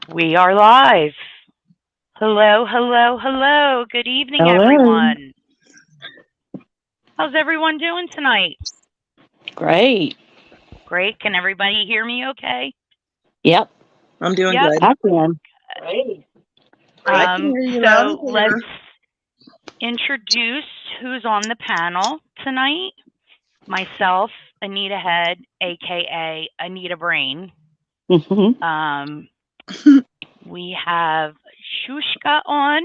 We are live. Hello, hello, hello. Good evening, Hello. everyone. How's everyone doing tonight? Great. Great. Can everybody hear me okay? Yep. I'm doing Yep. good. I can. Great. I can hear you loud and So let's clear. introduce who's on the panel tonight. Myself, Anita Head, aka Anita Brain. Mm-hmm. Um, we have Shushka on.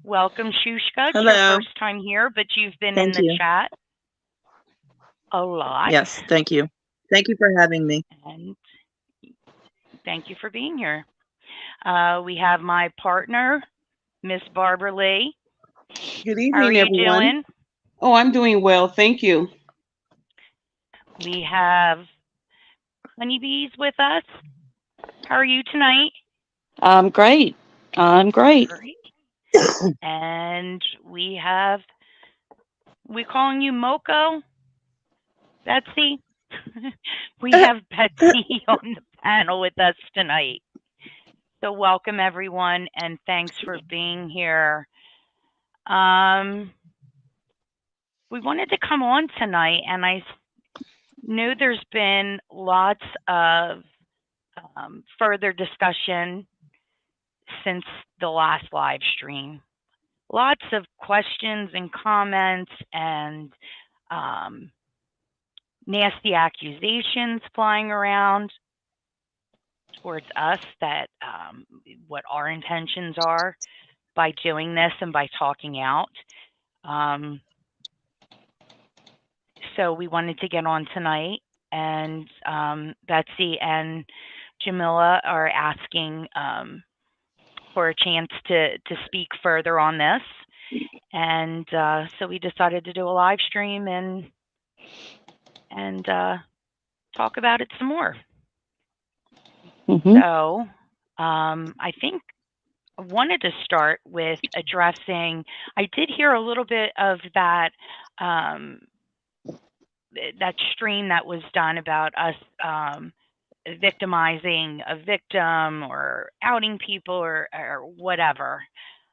Welcome, Shushka. It's your Hello. first time here, but you've been in Thank the you. chat a lot. Yes, thank you. Thank you for having me. And thank you for being here. We have my partner, Miss Barbara Lee. Good How are evening, you everyone. doing? Oh, I'm doing well. Thank you. We have Honeybees with us. How are you tonight? I'm great. I'm great. Great. And we calling you Moko, Betsy. We have Betsy on the panel with us tonight. So welcome everyone and thanks for being here. Um, we wanted to come on tonight, and I know there's been lots of further discussion since the last live stream. Lots of questions and comments and um, nasty accusations flying around towards us that what our intentions are by doing this and by talking out. Um, so we wanted to get on tonight, and Betsy and Jamila are asking for a chance to speak further on this, and so we decided to do a live stream and talk about it some more. Mm-hmm. So I think I wanted to start with addressing. I did hear a little bit of that um, that stream that was done about us victimizing a victim or outing people or whatever.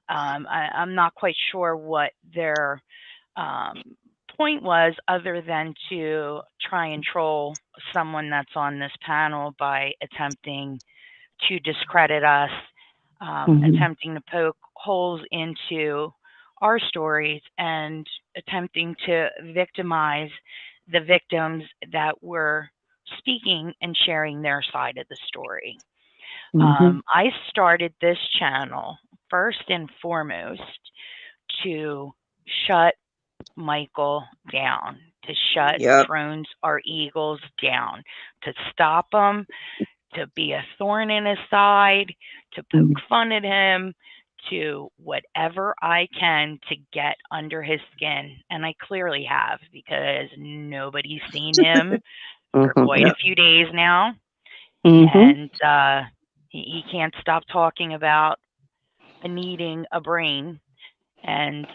I'm not quite sure what their um, point was, other than to try and troll someone that's on this panel by attempting to discredit us, Mm-hmm. attempting to poke holes into our stories, and attempting to victimize the victims that were speaking and sharing their side of the story. Mm-hmm. I started this channel first and foremost to shut Michael down, to shut Yep. Thrones Are Eagles down, to stop him, to be a thorn in his side, to poke fun at him, to whatever I can to get under his skin. And I clearly have, because nobody's seen him for Mm-hmm. quite a Yep. few days now. Mm-hmm. And he can't stop talking about needing a brain, and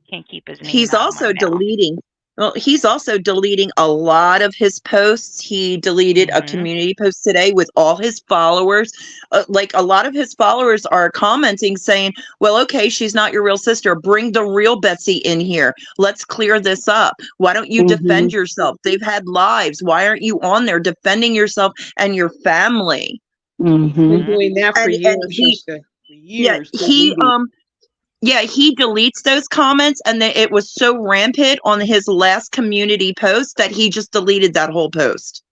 can't keep his name He's out of my also mouth. deleting. Well, he's also deleting a lot of his posts. He deleted a Hmm. community post today with all his followers. Like a lot of his followers are commenting saying, well, okay, she's not your real sister. Bring the real Betsy in here. Let's clear this up. Why don't you Mm-hmm. defend yourself? They've had lives. Why aren't you on there defending yourself and your family? Been Hmm. doing that for And years, he, sister. For yeah, years, deleting. he deletes those comments, and then it was so rampant on his last community post that he just deleted that whole post.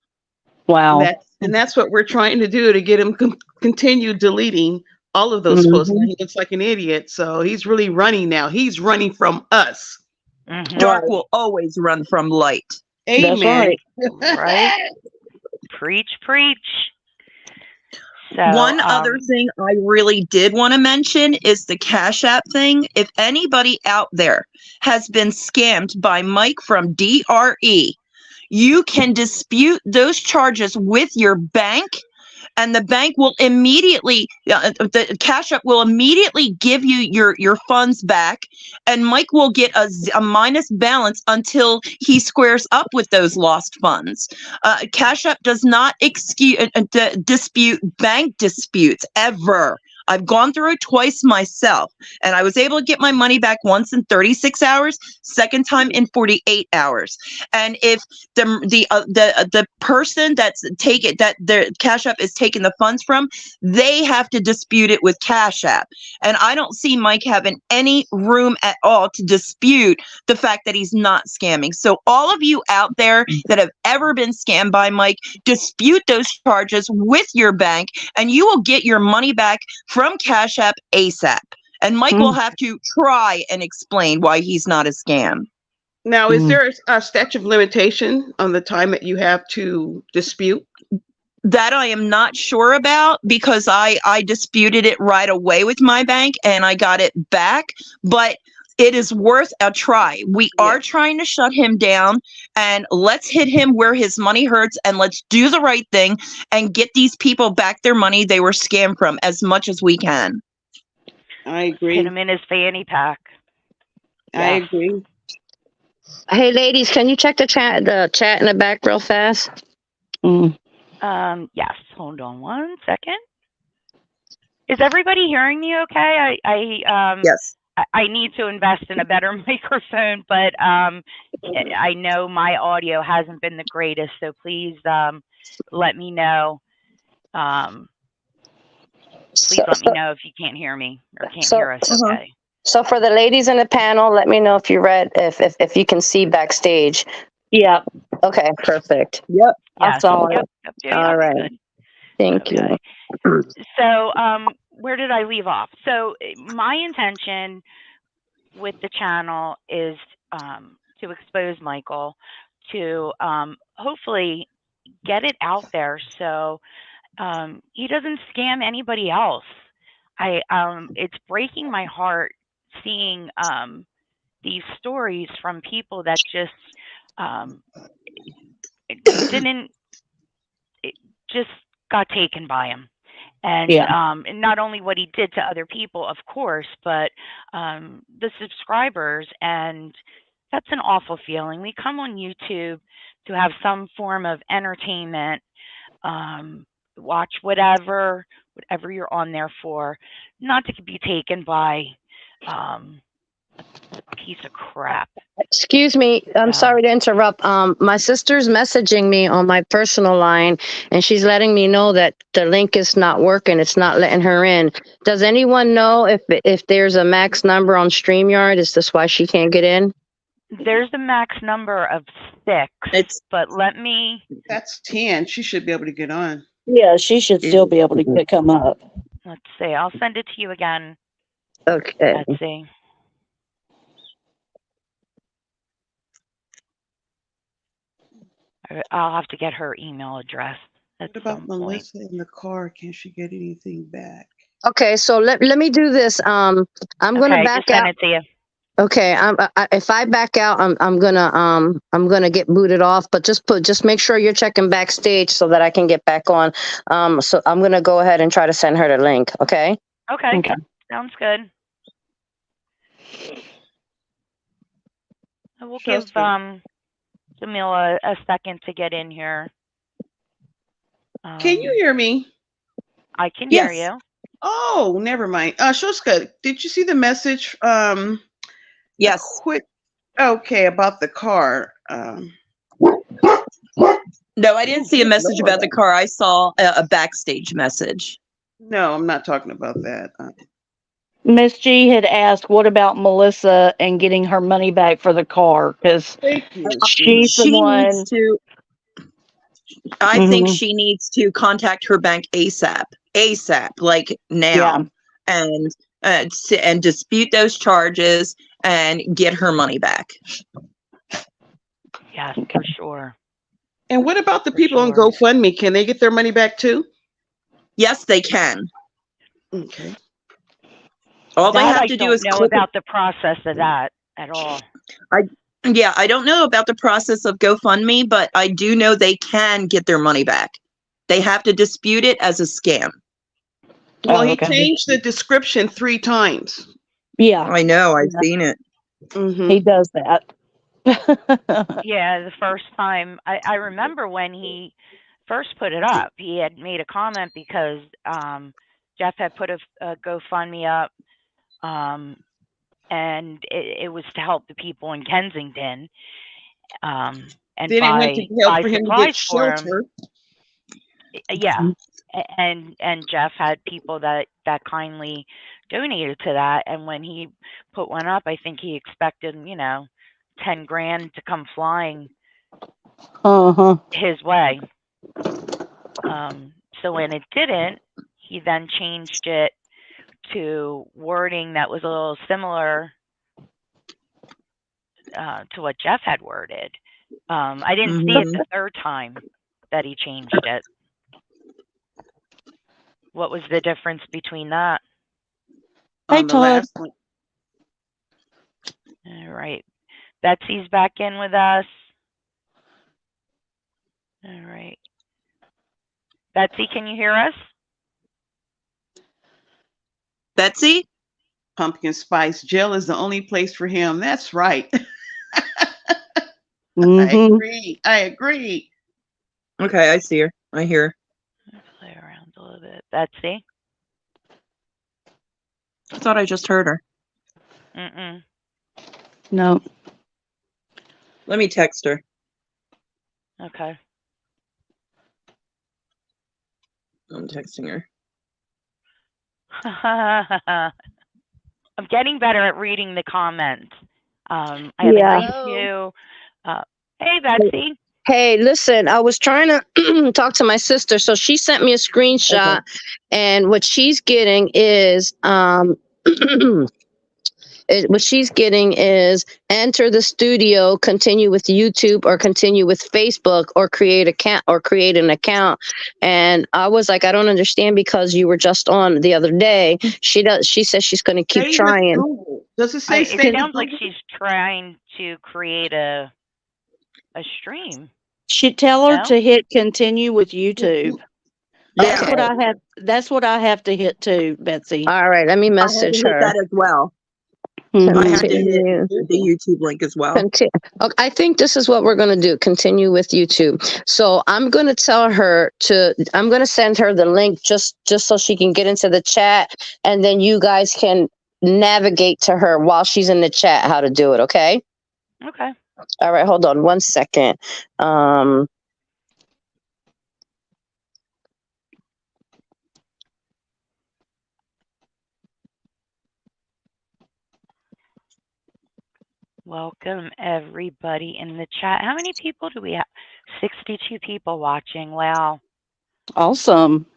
And Wow. that's what we're trying to do, to get him continue deleting all of those posts. Now Mm-hmm. he looks like an idiot, so he's really running now. He's running from us. Hmm. Dark Right. will always run from light. That's Amen. right. Right? Preach, preach. So, One other thing I really did want to mention is the Cash App thing. If anybody out there has been scammed by Mike from DRE, you can dispute those charges with your bank, and the bank will immediately, the Cash App will immediately give you your funds back, and Mike will get a minus balance until he squares up with those lost funds. Cash App does not dispute bank disputes ever. I've gone through it twice myself, and I was able to get my money back once in 36 hours, second time in 48 hours. And if the person that the Cash App is taking the funds from, they have to dispute it with Cash App. And I don't see Mike having any room at all to dispute the fact that he's not scamming. So all of you out there that have ever been scammed by Mike, dispute those charges with your bank, and you will get your money back from Cash App ASAP. And Mike will have to try and explain why he's not a scam. Now, is there a statute of limitation on the time that you have to dispute? That I am not sure about, because I disputed it right away with my bank and I got it back, but it is worth a try. We are trying to shut him down, and let's hit him where his money hurts, and let's do the right thing and get these people back their money they were scammed from as much as we can. I agree. Hit him in his fanny pack. I agree. Hey, ladies, can you check the chat in the back real fast? Yes. Hold on one second. Is everybody hearing me okay? Yes. I need to invest in a better microphone, but I know my audio hasn't been the greatest, so please let me know. Please let me know if you can't hear me or can't hear us. Okay. So for the ladies in the panel, let me know if you read if you can see backstage. Yeah. Okay. Perfect. Yep. That's all. Yep, All right. good. Thank you. So, where did I leave off? So, my intention with the channel is to expose Michael, to hopefully get it out there so he doesn't scam anybody else. It's breaking my heart seeing these stories from people that just just got taken by him. And and not only what he did to other people, of course, but the subscribers. And that's an awful feeling. We come on YouTube to have some form of entertainment, watch whatever you're on there for, not to be taken by a piece of crap. Excuse me, I'm sorry to interrupt. My sister's messaging me on my personal line, and she's letting me know that the link is not working. It's not letting her in. Does anyone know if there's a max number on StreamYard? Is this why she can't get in? There's a max number of 6, but let me... That's 10. She should be able to get on. Yeah, she should still be able to come up. Let's see. I'll send it to you again. Okay. Let's see. I'll have to get her email address. What about Melissa in the car? Can she get anything back? Okay, so let me do this. I'm gonna back just out. send it to you. Okay, if I back out, I'm gonna get booted off. But just make sure you're checking backstage so that I can get back on. So I'm gonna go ahead and try to send her the link. Okay. Okay. Sounds good. We'll give Jamila a second to get in here. Can you hear me? I can hear you. Oh, never mind. Shoska, did you see the message? Yes. Okay, about the car. No, I didn't see a message about the car. I saw a backstage message. No, I'm not talking about that. Miss G had asked, what about Melissa and getting her money back for the car? Because she's the one. I think she needs to contact her bank ASAP, like now, and dispute those charges and get her money back. Yes, for sure. And what about the people on GoFundMe? Can they get their money back too? Yes, they can. Okay. All they have to do is know about the process of that at all. I don't know about the process of GoFundMe, but I do know they can get their money back. They have to dispute it as a scam. Well, Oh, he okay. changed the description 3 times. Yeah, I know, I've Yeah. seen it. he does that. Yeah, the first time I remember when he first put it up, he had made a comment because Jeff had put a GoFundMe up, and it was to help the people in Kensington, and Then it went to help buy for him to get supplies for him. shelter. Yeah, and Jeff had people that kindly donated to that, and when he put one up, I think he expected 10 grand to come flying Uh-huh. his way. So when it didn't, he then changed it to wording that was a little similar to what Jeff had worded. I didn't see it Mhm. the third time that he changed it. What was the difference between that? Hey, On the Todd. last one. All right. Betsy's back in with us. All right. Betsy, can you hear us? Betsy? Pumpkin spice gel is the only place for him. That's right. Mm-hmm. I agree. Okay, I see her. I hear her. I'll play around a little bit. Betsy? I thought I just heard her. Mm-mm. No. Let me text her. Okay. I'm texting her. I'm getting better at reading the comments. I have Yeah. a nice new. Hey, Betsy. Hey, listen, I was trying to talk to my sister, so she sent me a screenshot, and what she's getting is what she's getting is enter the studio, continue with YouTube, or continue with Facebook, or create an account. And I was like, I don't understand, because you were just on the other day. She says she's going to keep Stay with trying. Google. Does it say It stay with sounds like Google? she's trying to create a stream. Should tell her No? to hit continue with YouTube. That's Yeah, what I have. That's what I have to hit too, Betsy. All right, let me I had to message hit her. that as well. Mhm. I had to hit Continue. the YouTube link as well. Okay, I think this is what we're going to do. Continue with YouTube. So I'm going to tell her I'm going to send her the link just so she can get into the chat, and then you guys can navigate to her while she's in the chat how to do it. Okay. Okay. All right. Hold on 1 second. Welcome, everybody in the chat. How many people do we have? 62 people watching. Wow. Awesome.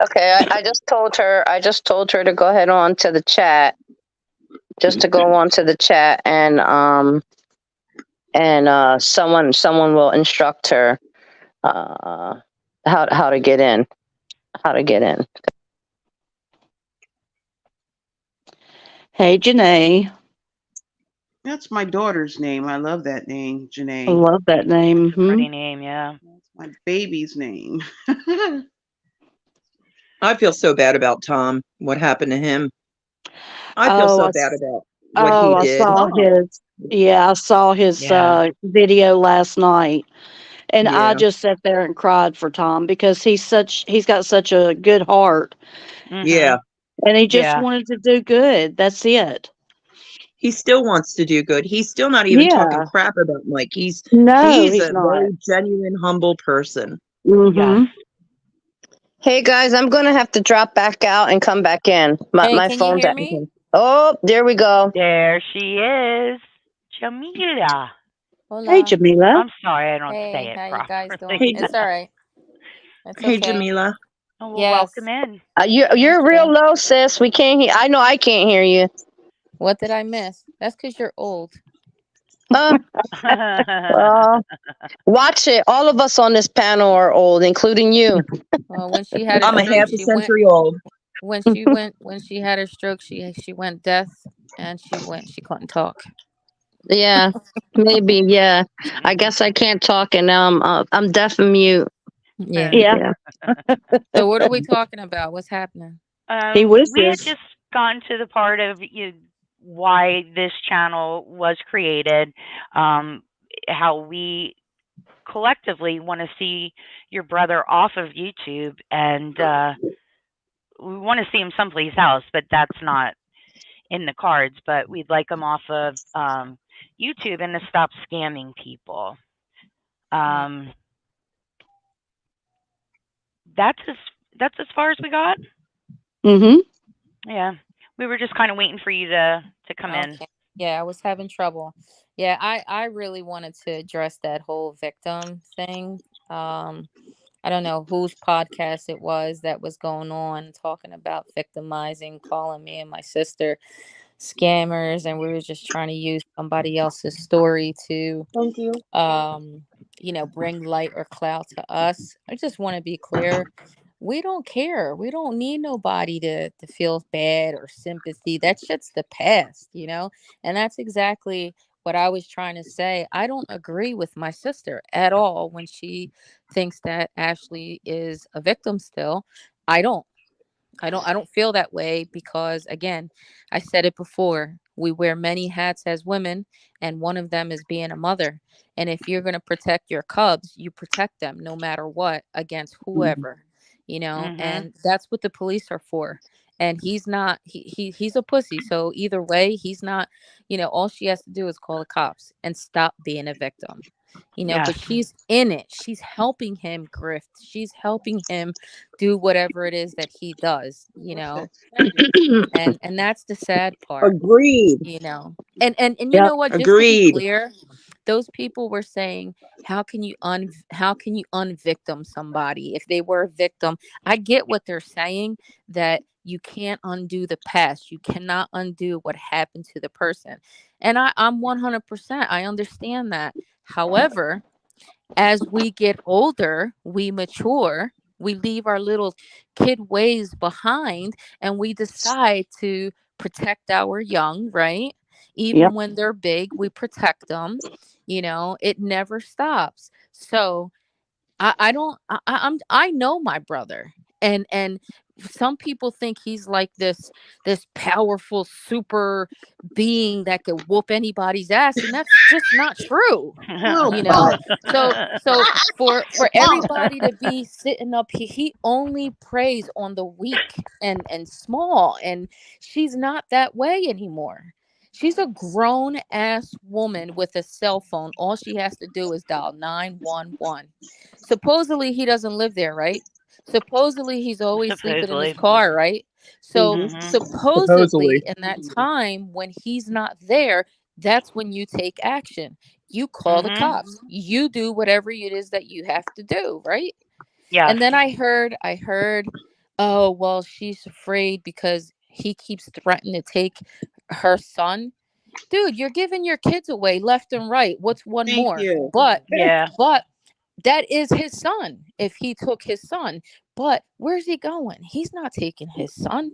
Okay. I just told her. To go ahead on to the chat. Just to go on to the chat, and someone will instruct her how to get in. How to get in. Hey, Janae. That's my daughter's name. I love that name, I Janae. love that name. Pretty name, yeah. That's my baby's name. I feel so bad about Tom. What happened to him? I feel Oh, so bad about what he I did. saw his. Yeah, I saw his Yeah. video last night, and I Yeah. just sat there and cried for Tom because he's got such a good heart, Yeah. and he just Yeah. wanted to do good. That's it. He still wants to do good. He's still not even talking Yeah. crap about Mike. He's No, a he's not. very genuine, humble person. Mm-hmm. Yes. Hey guys, I'm gonna have to drop back out and come back in. Hey, My can you phone hear died. me? Oh, there we go. There she is. Jamila. Hey, Hola. Jamila. I'm sorry I don't say Hey, it how you guys doing? properly. Hey, It's all right. It's hey, okay. Jamila. Oh, well, welcome Yes. in. You're Thank real you. low, sis. We can't hear. I know I can't hear you. What did I miss? That's because you're old. Uh, well, watch it. All of us on this panel are old, including you. Well, when she had a I'm a stroke, half a century old. when she had her stroke, she went deaf and she couldn't talk. Yeah, maybe. Yeah, I guess I can't talk, and now I'm deaf and mute. Yeah. Yeah. Yeah. So what are we talking about? What's happening? He We had wishes. just gotten to the part of why this channel was created, how we collectively want to see your brother off of YouTube, and we want to see him someplace else, but that's not in the cards. But we'd like him off of YouTube and to stop scamming people. Um, that's as far as we got. Mm-hmm. Yeah, we were just kind of waiting for you to come in. Okay. Yeah, I was having trouble. Yeah, I really wanted to address that whole victim thing. I don't know whose podcast it was that was going on talking about victimizing, calling me and my sister scammers, and we were just trying to use somebody else's story to Thank you. bring light or clout to us. I just want to be clear. We don't care. We don't need nobody to feel bad or sympathy. That shit's the past. And that's exactly what I was trying to say. I don't agree with my sister at all when she thinks that Ashley is a victim still. I don't. I don't feel that way because again, I said it before. We wear many hats as women, and one of them is being a mother. And if you're going to protect your cubs, you protect them no matter what against whoever. Mhm. And that's what the police are for. And he's not he's a pussy. So either way, he's not. All she has to do is call the cops and stop being a victim. Yes. But she's in it. She's helping him grift. She's helping him do whatever it is that he does. And that's the sad part. Agreed. And you Yep. know what, just to be Agreed. clear, those people were saying, how can you unvictim somebody if they were a victim? I get what they're saying, that you can't undo the past, you cannot undo what happened to the person. And I'm 100%, I understand that. However, as we get older, we mature, we leave our little kid ways behind, and we decide to protect our young, right? Yep. Even when they're big, we protect them. It never stops. So I don't I know my brother, and some people think he's like this powerful super being that could whoop anybody's ass, and that's just not true. Oh, you know God. so for everybody to be sitting up, he only preys on the weak and small, and she's not that way anymore. She's a grown ass woman with a cell phone. All she has to do is dial 911. Supposedly he doesn't live there, right? Supposedly he's always sleeping in his Supposedly. car, right? So Mm-hmm. Mhm. supposedly in that time when he's not there, that's when you take action. You call the Mhm. cops. You do whatever it is that you have to do, right? Yes. And then I heard, oh, well, she's afraid because he keeps threatening to take her son. Dude, you're giving your kids away left and right. What's one Thank more? you. Yeah. But that is his son if he took his son. But where's he going? He's not taking his son.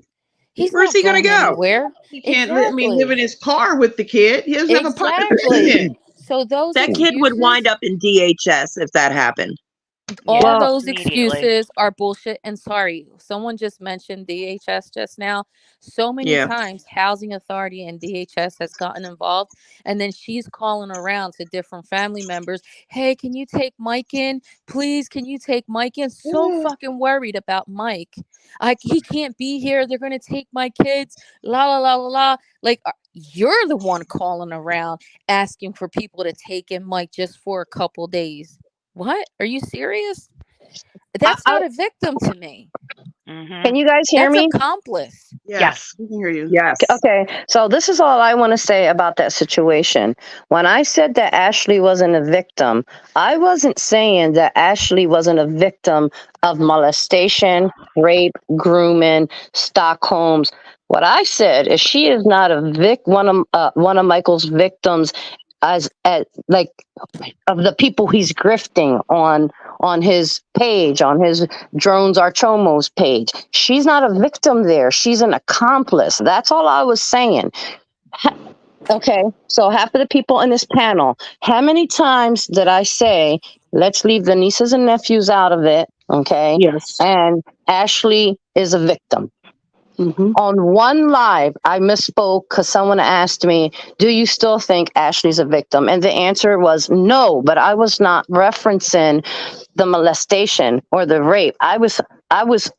He's Where's not he going to going go? anywhere. He can't live Exactly. in his car with the kid. He doesn't have a partner to live Exactly. in. So those That kid would wind excuses, up in DHS if that happened. all Yeah. Well, those Immediately. excuses are bullshit. And sorry, someone just mentioned DHS just now. So many Yeah. times housing authority and DHS has gotten involved, and then she's calling around to different family members, hey, can you take Mike in, please? Can you take Mike in? So fucking worried about Mike. He can't be here, they're gonna take my kids, la la la la la. Like, you're the one calling around asking for people to take in Mike just for a couple days. What? Are you serious? That's I, not a victim to me. Mhm. can you guys hear That's me? accomplice. Yes, we can hear you. Yes. Okay, so this is all I want to say about that situation. When I said that Ashley wasn't a victim, I wasn't saying that Ashley wasn't a victim of molestation, rape, grooming, Stockholm's. What I said is she is not a one of Michael's victims as like of the people he's grifting on his page, on his Drones are Chomo's page. She's not a victim there. She's an accomplice. That's all I was saying. Okay, so half of the people in this panel, how many times did I say, let's leave the nieces and nephews out of it? Okay. Yes. And Ashley is a victim. Mm-hmm. On one live, I misspoke because someone asked me, do you still think Ashley's a victim? And the answer was no, but I was not referencing the molestation or the rape. I was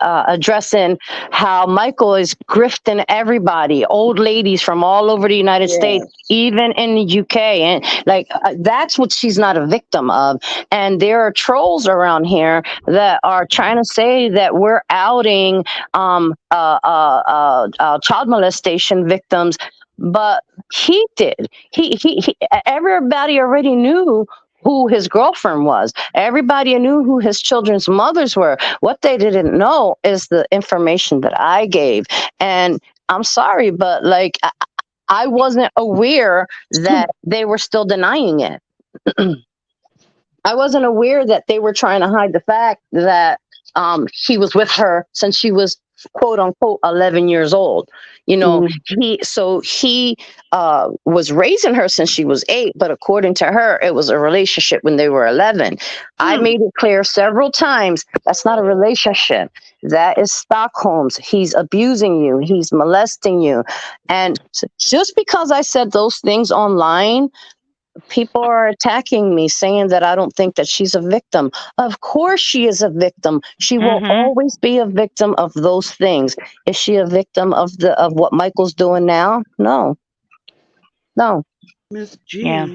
addressing how Michael is grifting everybody, old ladies from all over the United States, even in the UK. And like, that's what she's not a victim of. And there are trolls around here that are trying to say that we're outing child molestation victims, but he did. He everybody already knew who his girlfriend was. Everybody knew who his children's mothers were. What they didn't know is the information that I gave. And I'm sorry, but like I wasn't aware that they were still denying it. I wasn't aware that they were trying to hide the fact that he was with her since she was quote unquote 11 years old. You know, he was raising her since she was 8, but according to her, it was a relationship when they were 11. I made it clear several times that's not a relationship. That is Stockholm's. He's abusing you. He's molesting you. And just because I said those things online, people are attacking me saying that I don't think that she's a victim. Of course she is a victim. She will always be a victim of those things. Is she a victim of what Michael's doing now? No. Miss G. Yeah.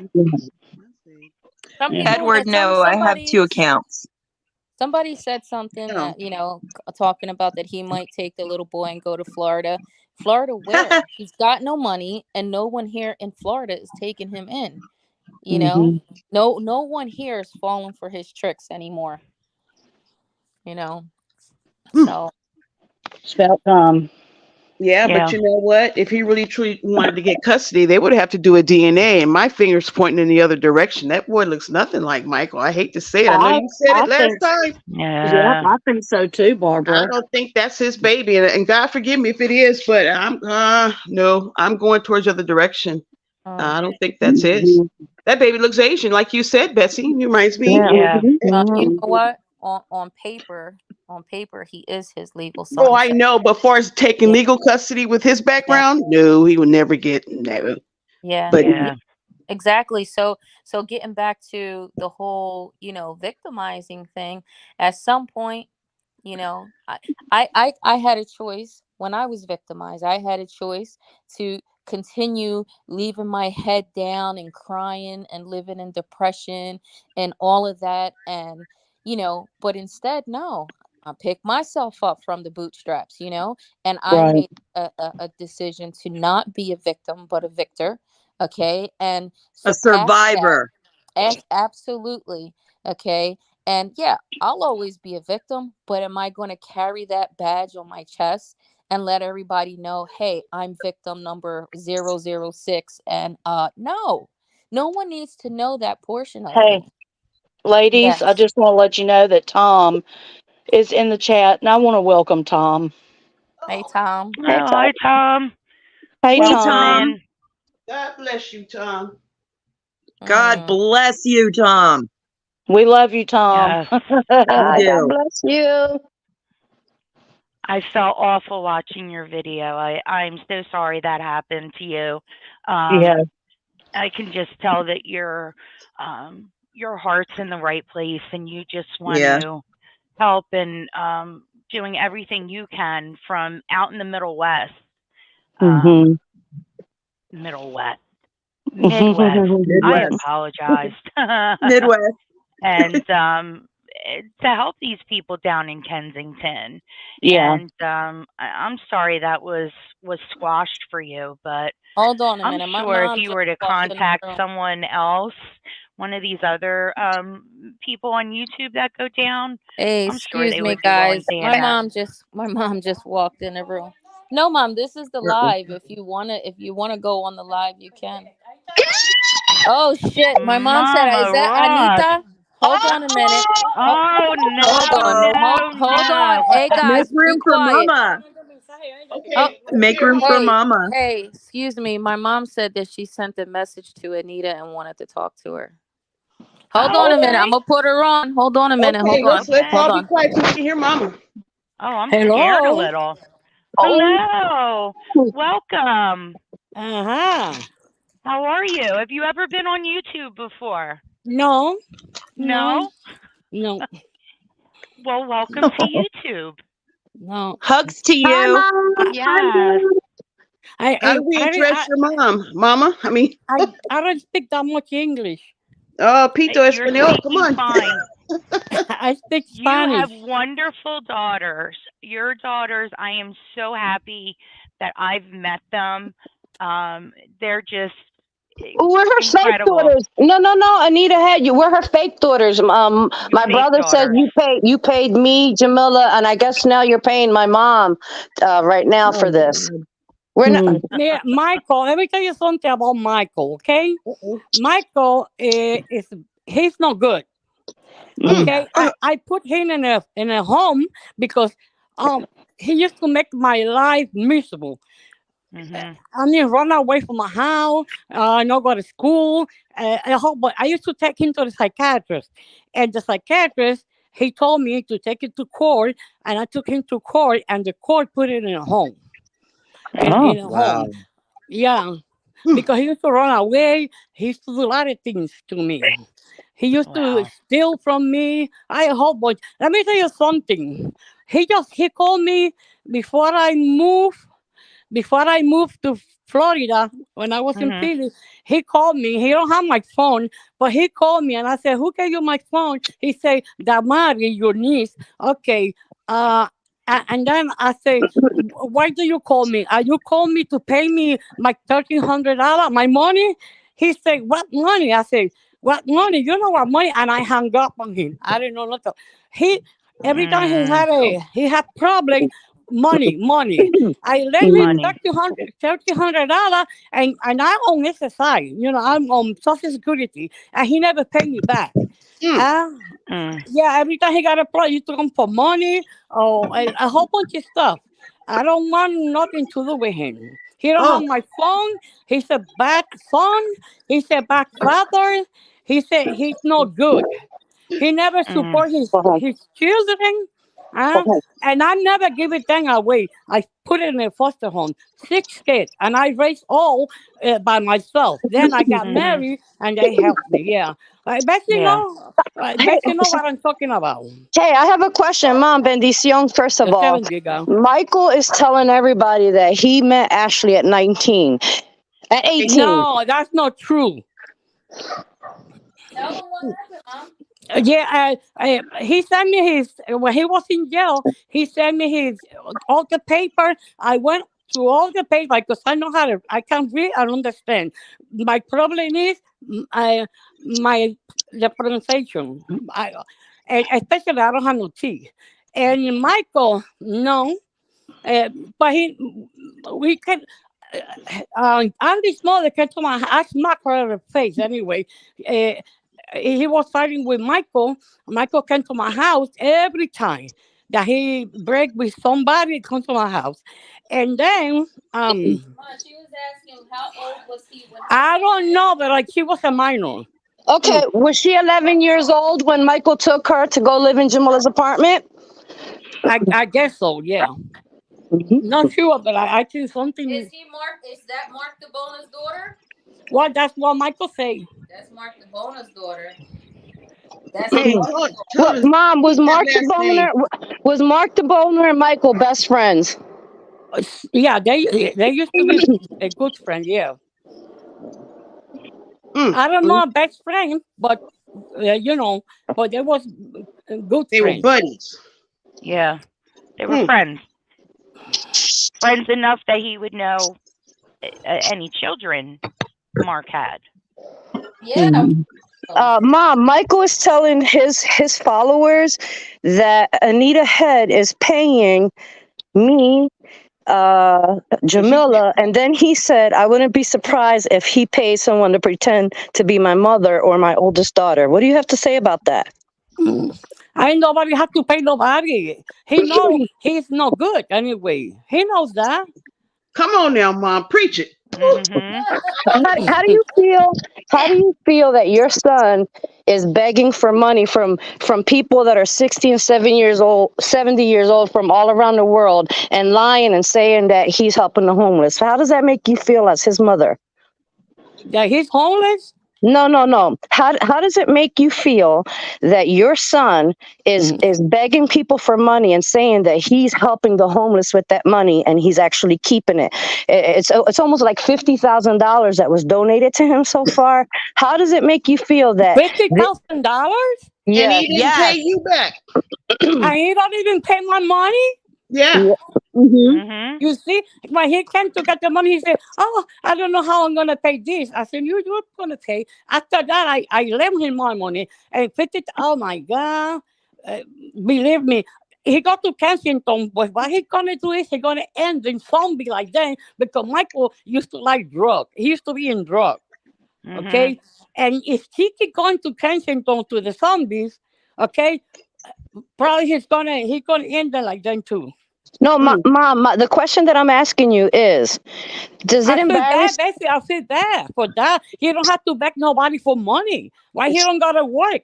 Some people, Edward, no, I have 2 accounts. somebody said something that, talking about that he might take the little boy and go to Florida. Florida where? He's got no money and no one here in Florida is taking him in. You know? No one here is falling for his tricks anymore. You know? So It's about time. Yeah, Yeah. but you know what? If he really truly wanted to get custody, they would have to do a DNA. And my finger's pointing in the other direction. That boy looks nothing like Michael. I hate to say it. I know you said I it last think, time. yeah, Yeah. I think so too, I Barbara. don't think that's his baby. And God forgive me if it is, but no, I'm going towards the other direction. I don't think that's his. That baby looks Asian, like you said, Betsy. He reminds me. Yeah. you know what? On paper, he is his legal son. Oh, I know. But far as taking legal custody with his background, no, he would never get no. Yeah. But Yeah. Exactly. So getting back to the whole, victimizing thing, at some point, I had a choice when I was victimized. I had a choice to continue leaving my head down and crying and living in depression and all of that. And, but instead, no, I picked myself up from the bootstraps, and I Right. made a decision to not be a victim, but a victor. Okay. And A so past that, survivor. absolutely. Okay. And yeah, I'll always be a victim, but am I going to carry that badge on my chest and let everybody know, hey, I'm victim number 006? And no, no one needs to know that portion of Hey, me. ladies, I Yes. just want to let you know that Tom is in the chat, and I want to welcome Tom. Hey, Tom. Oh, hi, Tom. Hey, Hey, Welcome Tom. Tom. in. God bless you, Tom. God Mm. bless you, Tom. We love you, Tom. Yes. We God do. bless you. I felt awful watching your video. I'm so sorry that happened to you. Yeah. I can just tell that your heart's in the right place and you just want Yeah. to help and doing everything you can from out in the Middle West. Mm-hmm. Middle West. Midwest. I Midwest. apologized. Midwest. And to help these people down in Kensington. Yeah. And I'm sorry that was squashed for you, but Hold on a I'm minute. My sure if mom you just were to walked in the contact room. someone else, one of these other people on YouTube that go down, Hey, I'm sure excuse they me, would be willing guys. to My answer. mom just walked in the room. No, mom, this is the Uh-oh. live. If you wanna go on the live, you can. Oh shit! My mom said, "Is Mama that Ross. Anita?" Hold on a minute. Oh Hold on. no, no, Hold on. no. Hey Make guys, be room for quiet. Mama. Oh, Make room for hey, Mama. hey, excuse me. My mom said that she sent a message to Anita and wanted to talk to her. Hold on a minute. I'm gonna put her on. Hold on a minute. Okay, Hold on. let's Hold all be on. quiet so we can hear Mama. Oh, I'm scared a Hello. little. Oh, Hello. Welcome. Uh-huh. How are you? Have you ever been on YouTube before? No, No? no, Well, welcome to YouTube. no. Hugs to hi, you. Mom. Hi, Yes. Mom. How do we address your mom? Mama? I don't speak that much English. Pito You're Espanol, come speaking on. fine. I speak You have Spanish. wonderful daughters. Your daughters, I am so happy that I've met them. They're just We're her fake incredible. daughters. No, no, no. Anita had you. We're her fake daughters. You My fake brother said daughters. you paid me, Jamila, and I guess now you're paying my mom, right now for Oh, this. God. We're not. Yeah, Michael, let me tell you something about Michael, okay? Michael is he's not good. Yeah. Okay, I put him in a home because he used to make my life miserable. Mhm. I mean, run away from my house, not go to school. But I used to take him to the psychiatrist, and the psychiatrist he told me to take it to court, and I took him to court, and the court put it in a home, Oh. in a home. Yeah, because he used to run away. He used to do a lot of things to me. He used to Wow. steal from me. I hope, but let me tell you something. He called me before I moved to Florida when I was in Mhm. Philly. He called me. He don't have my phone, but he called me and I said, "Who gave you my phone?" He said, "Damari, your niece." Okay. And then I say, "Why do you call me? Are you calling me to pay me my $1,300, my money?" He said, "What money?" I said, "What money? You know what money?" And I hung up on him. I didn't know nothing. He every time Mm. he had problem, money. I lend him Money. $1,300, and I own SSI. I'm on Social Security, and he never paid me back. Mm. Uh, Mm. yeah, every time he got a problem, he took him for money or a whole bunch of stuff. I don't want nothing to do with him. He don't have Oh, my phone. He's a bad son. He's a bad father. He said he's not good. He never Mm. support his children. Uh, and I never give a thing away. I put it in a foster home, 6 kids, and I raised all by myself. Then I got Mhm. married, and they helped me. Yeah, Yeah. Bet you know what I'm talking about. Hey, I have a question, Mom. Bendición. First of The all, 7 giga. Michael is telling everybody that he met Ashley at 19, at 18. No, that's not true. Tell them what happened, Mom. Yeah, he sent me his when he was in jail. He sent me his all the paper. I went through all the paper because I know how to. I can read and understand. My problem is my the pronunciation. Especially I don't have no teeth. And Michael, no, uh, but we can. Andy's mother came to my. I smacked her in the face anyway. Uh, he was fighting with Michael. Michael came to my house every time that he break with somebody. Come to my house, and then Mom, she was asking how old was he when I don't know, but like she was a minor. Okay, was she 11 years old when Michael took her to go live in Jamila's apartment? I guess so. Yeah, not sure, but I think something. Is that Mark the Bona's daughter? Well, that's what Michael say. That's Mark the Bona's daughter. That's his hey, daughter. tell What, him Mom, was that Mark the last name. Boner and Michael best friends? Yeah, they used to be a good friend. Yeah, Mm. I don't know a best friend, but but they was good They were friends. buddies. Yeah. They were Mm. friends. Friends enough that he would know any children Mark had. Yeah. Mom, Michael is telling his followers that Anita Head is paying me, Jamila, and then he said I wouldn't be surprised if he paid someone to pretend to be my mother or my oldest daughter. What do you have to say about that? I nobody have to pay nobody. He know he's no good anyway. He knows that. Come on now, Mom. Preach it. Mm-hmm. How do you feel? How do you feel that your son is begging for money from people that are 60 and 7 years old, 70 years old from all around the world and lying and saying that he's helping the homeless? How does that make you feel as his mother? That he's homeless. No, no, no. How does it make you feel that your son is begging people for money and saying that he's helping the homeless with that money and he's actually keeping it? It's almost like $50,000 that was donated to him so far. How does it make you feel that? $50,000, And he Yes. didn't pay you back. and he don't even pay my money. Yeah. Yeah. Mm-hmm. Mm-hmm. You see, when he came to get the money, he said, "Oh, I don't know how I'm gonna pay this." I said, "You're gonna pay." After that, I lent him my money and 50. Oh my God, uh, believe me. He got to Kensington, but what he gonna do is he gonna end in zombie like that because Michael used to like drug. He used to be in drug, Mm-hmm. okay? And if he keep going to Kensington to the zombies, okay, probably he's gonna end there like that too. No, Mm. mom, the question that I'm asking you is, does it I feel bad, embarrass? basically. I feel bad for that. He don't have to beg nobody for money. Why he don't gotta work?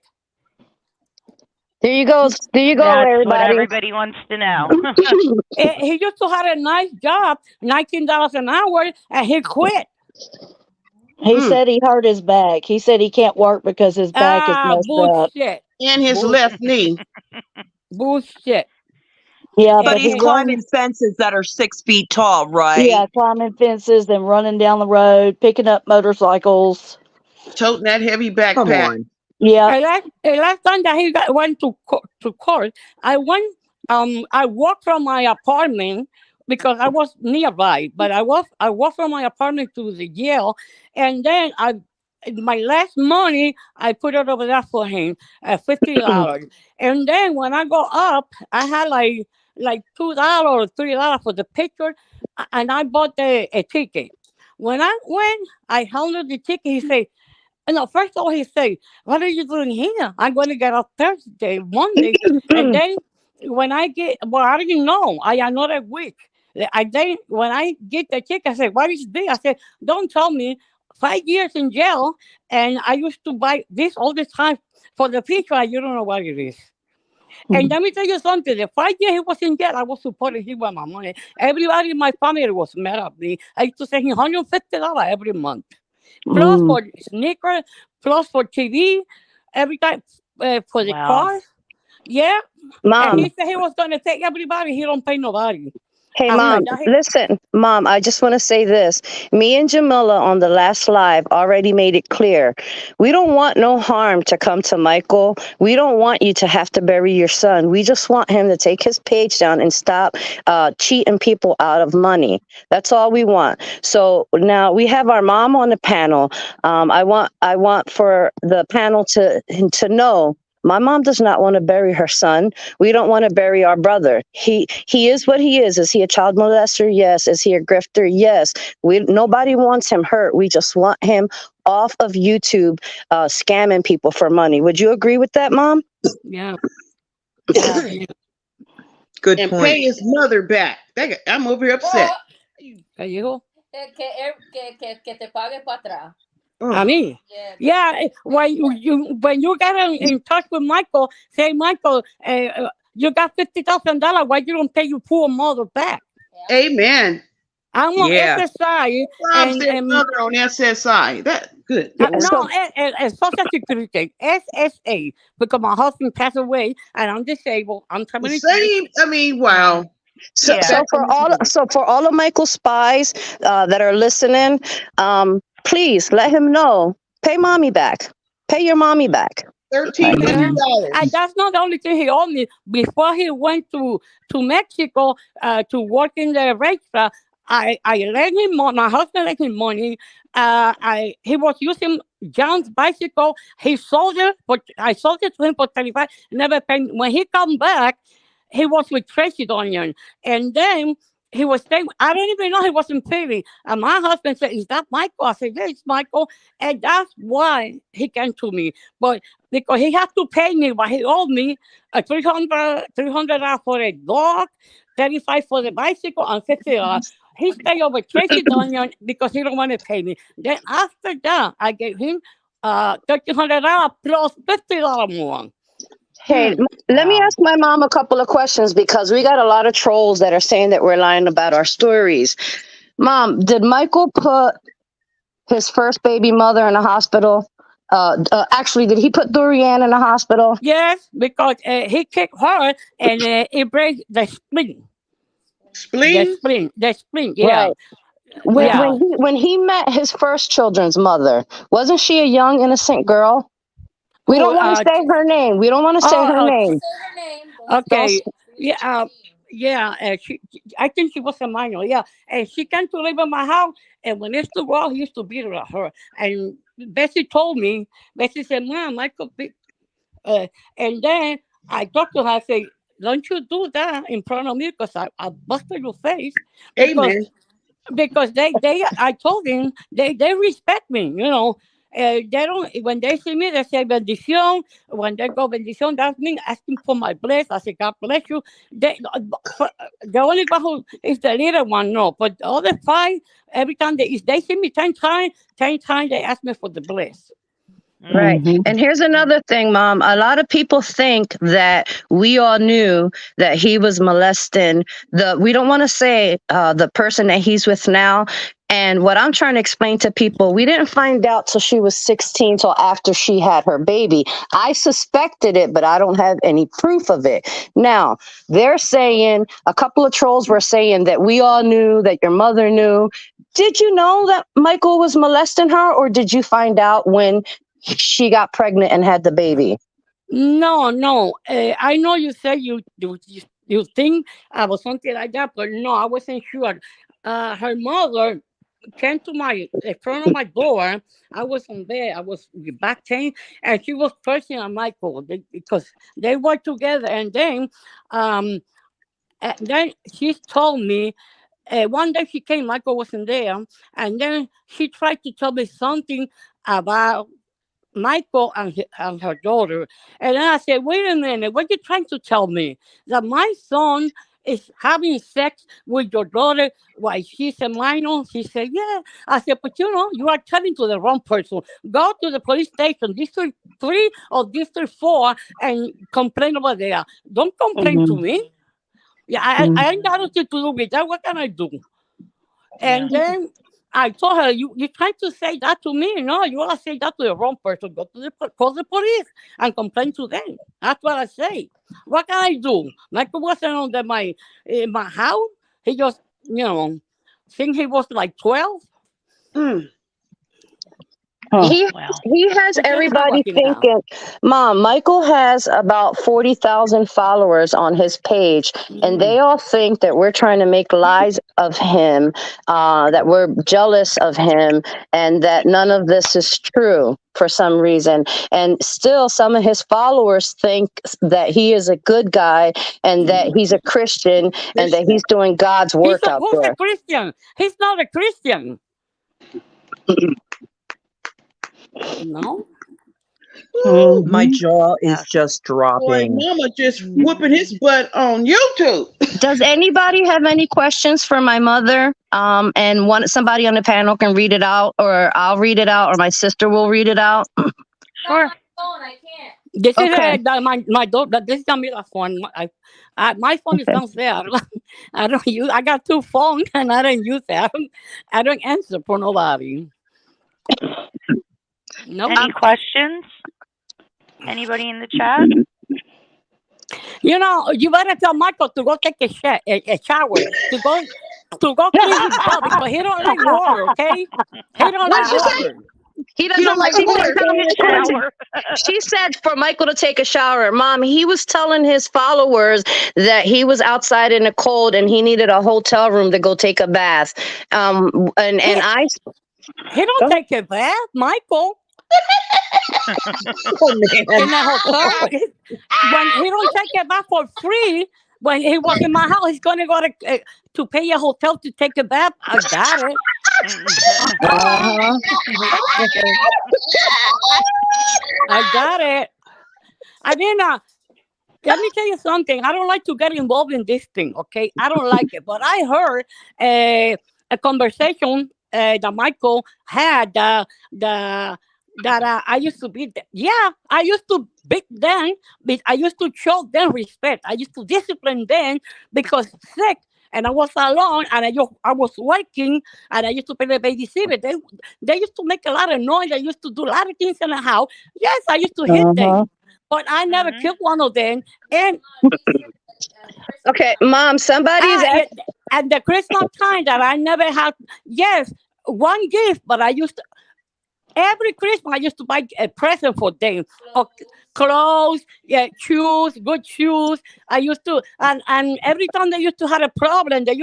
There you go. There you go, That's what everybody. everybody wants to know. He used to have a nice job, $19 an hour, and he quit. He Mm. said he hurt his back. He said he can't work because his back is Ah, messed up. bullshit, And his bull, left knee. bullshit. Yeah, But but he's he And climbing runs, fences that are 6 feet tall, right? yeah, climbing fences and running down the road, picking up motorcycles. Toting that heavy Come backpack. on. Yep. last time that went to court, I went. I walked from my apartment because I was nearby, but I walked from my apartment to the jail, and then my last money I put it over there for him, $50, and then when I go up, I had like $2 or $3 for the picture, and I bought a ticket. When I went, I handled the ticket. He said, no, first of all, he said, "What are you doing here? I'm going to get off Thursday, Monday." And then when I get, well, I didn't know. I another week. I then when I get the check, I said, "What is this?" I said, "Don't tell me." 5 years in jail, and I used to buy this all the time for the picture. And you don't know what it is. And let me tell you something. The 5 years he was in jail, I was supporting him with my money. Everybody in my family was mad at me. I used to send him $150 every month plus Mm. for sneakers, plus for TV, every time for the Wow. car. Yeah, and Mom, he said he was going to take everybody. He don't pay nobody. hey, After mom, that, listen, mom, I just want to say this. Me and Jamila on the last live already made it clear. We don't want no harm to come to Michael. We don't want you to have to bury your son. We just want him to take his page down and stop cheating people out of money. That's all we want. So now we have our mom on the panel. I want for the panel to know my mom does not want to bury her son. We don't want to bury our brother. He is what he is. Is he a child molester? Yes. Is he a grifter? Yes. Nobody wants him hurt. We just want him off of YouTube scamming people for money. Would you agree with that, Mom? yeah, Yeah. yeah. Good And point. pay his mother back. I'm over here upset. There you go. Que te pague para atrás. I Oh, mean, Yeah. yeah. When you get in touch with Michael, say Michael, you got $50,000. Why you don't pay your poor mother back? amen. I'm on Yeah. SSI Rob's their and mother on SSI. That good Lord. no, So, Social Security, SSA, because my husband passed away and I'm disabled. I'm The 73. same. I mean, wow. so, Yeah. so Back on for this all, board. so for all of Michael's spies that are listening, please let him know. Pay mommy back. Pay your mommy back. $1,300. Yeah. And that's not the only thing he owed me. Before he went to Mexico to work in the restaurant, I lent him my husband lent him money. He was using John's bicycle. He sold it, but I sold it to him for 35. Never paid. When he come back, he was with Tracy Donion, and then he was staying. I didn't even know he wasn't feeling. And my husband said, "Is that Michael?" I said, "Yeah, it's Michael." And that's why he came to me. But because he had to pay me what he owed me, 300 for a dog, 35 for the bicycle, and 50. He stayed over Tracy Dunyon because he don't want to pay me. Then after that, I gave him $1,300 plus $50 more. Hey, let me Wow. ask my mom a couple of questions because we got a lot of trolls that are saying that we're lying about our stories. Mom, did Michael put his first baby mother in a hospital? Actually, did he put Dorianne in a hospital? Yes, because he kicked her and it breaks the spleen. Spleen? The spleen, yeah, Right. When yeah. when he when he met his first children's mother, wasn't she a young innocent girl? We Who, don't want to say her name. We don't want to say her oh, name. Don't. okay, yeah, yeah. I think she was a minor, yeah. And she came to live in my house, and when he used to go out, he used to beat her. And Bessie told me, Bessie said, "Mom, I could be," and then I talked to her, I said, "Don't you do that in front of me because I busted your face because Amen. they I told him they respect me, you know. They don't when they see me they say bendición. When they go bendición, that means asking for my bless. I say God bless you. The only one who is the little one, no, but the other five, every time they see me 10 times they ask me for the bless. Right. Mm. And here's another thing, Mom. A lot of people think that we all knew that he was molesting we don't want to say the person that he's with now. And what I'm trying to explain to people, we didn't find out till she was 16, till after she had her baby. I suspected it, but I don't have any proof of it. Now, they're saying, a couple of trolls were saying that we all knew, that your mother knew. Did you know that Michael was molesting her, or did you find out when she got pregnant and had the baby? No, no. I know you say you think I was something like that, but no, I wasn't sure. Her mother came to my in front of my door. I was on bed. I was back pain, and she was pressing on Michael because they were together. Um, and then she told me one day she came. Michael wasn't there, and then she tried to tell me something about Michael and her daughter. And then I said, wait a minute, what you trying to tell me? That my son is having sex with your daughter while she's a minor? She said, yeah. I said, but you know, you are telling to the wrong person. Go to the police station, District 3 or District 4, and complain over there. Don't complain to me. Yeah, I ain't got nothing to do with that. What can I do? Yeah. And then I told her, you trying to say that to me? No, you want to say that to the wrong person. Go to call the police and complain to them. That's what I say. What can I do? Michael wasn't under my house. He just, think he was like 12. Mm. He Well. he has He just have everybody him down. thinking, Mom, Michael has about 40,000 followers on his page, and Mm. they all think that we're trying to make lies of him, that we're jealous of him, and that none of this is true for some reason. And still, some of his followers think that he is a good guy and that he's a Christian and that Christian. he's doing God's work out Who's a there. Christian? He's not a Christian. No? Woo. My jaw is Yes. just Boy, dropping. mama just whooping his butt on YouTube. Does anybody have any questions for my mother? And somebody on the panel can read it out, or I'll read it out, or my sister will read it out. Sure. This is Okay. my daughter. This is Camila's phone. My phone is Okay. downstairs. I don't use. I got two phones and I don't use it. I don't answer for nobody. No. Any questions? Anybody in the chat? You better tell Michael to go take a shower. To go clean his butt because he don't like water. Okay, he don't What like did you say? water. He You doesn't don't like. like She said, water. tell Michael to Shower. she said for Michael to take a shower. Mom, he was telling his followers that he was outside in the cold and he needed a hotel room to go take a bath. And He, I. he don't Go take a bath, Michael, Oh man. in a hotel. When he don't take a bath for free, when he was in my house, he's gonna go to pay a hotel to take a bath. I got it. Uh-huh. I got it. I mean, let me tell you something. I don't like to get involved in this thing, okay? I don't like it. But I heard a conversation that Michael had that I used to beat them. Yeah, I used to beat them. I used to show them respect. I used to discipline them because sick. And I was alone, and I was working, and I used to pay the babysitter. They used to make a lot of noise. I used to do a lot of things in the house. Yes, I used to hit Uh-huh. them, but I never killed one of them. And Okay, Mom, somebody's at the Christmas time that I never had, yes, one gift, but I used to, every Christmas I used to buy a present for them. Clothes, yeah, shoes, good shoes. I used to, and every time they used to have a problem, they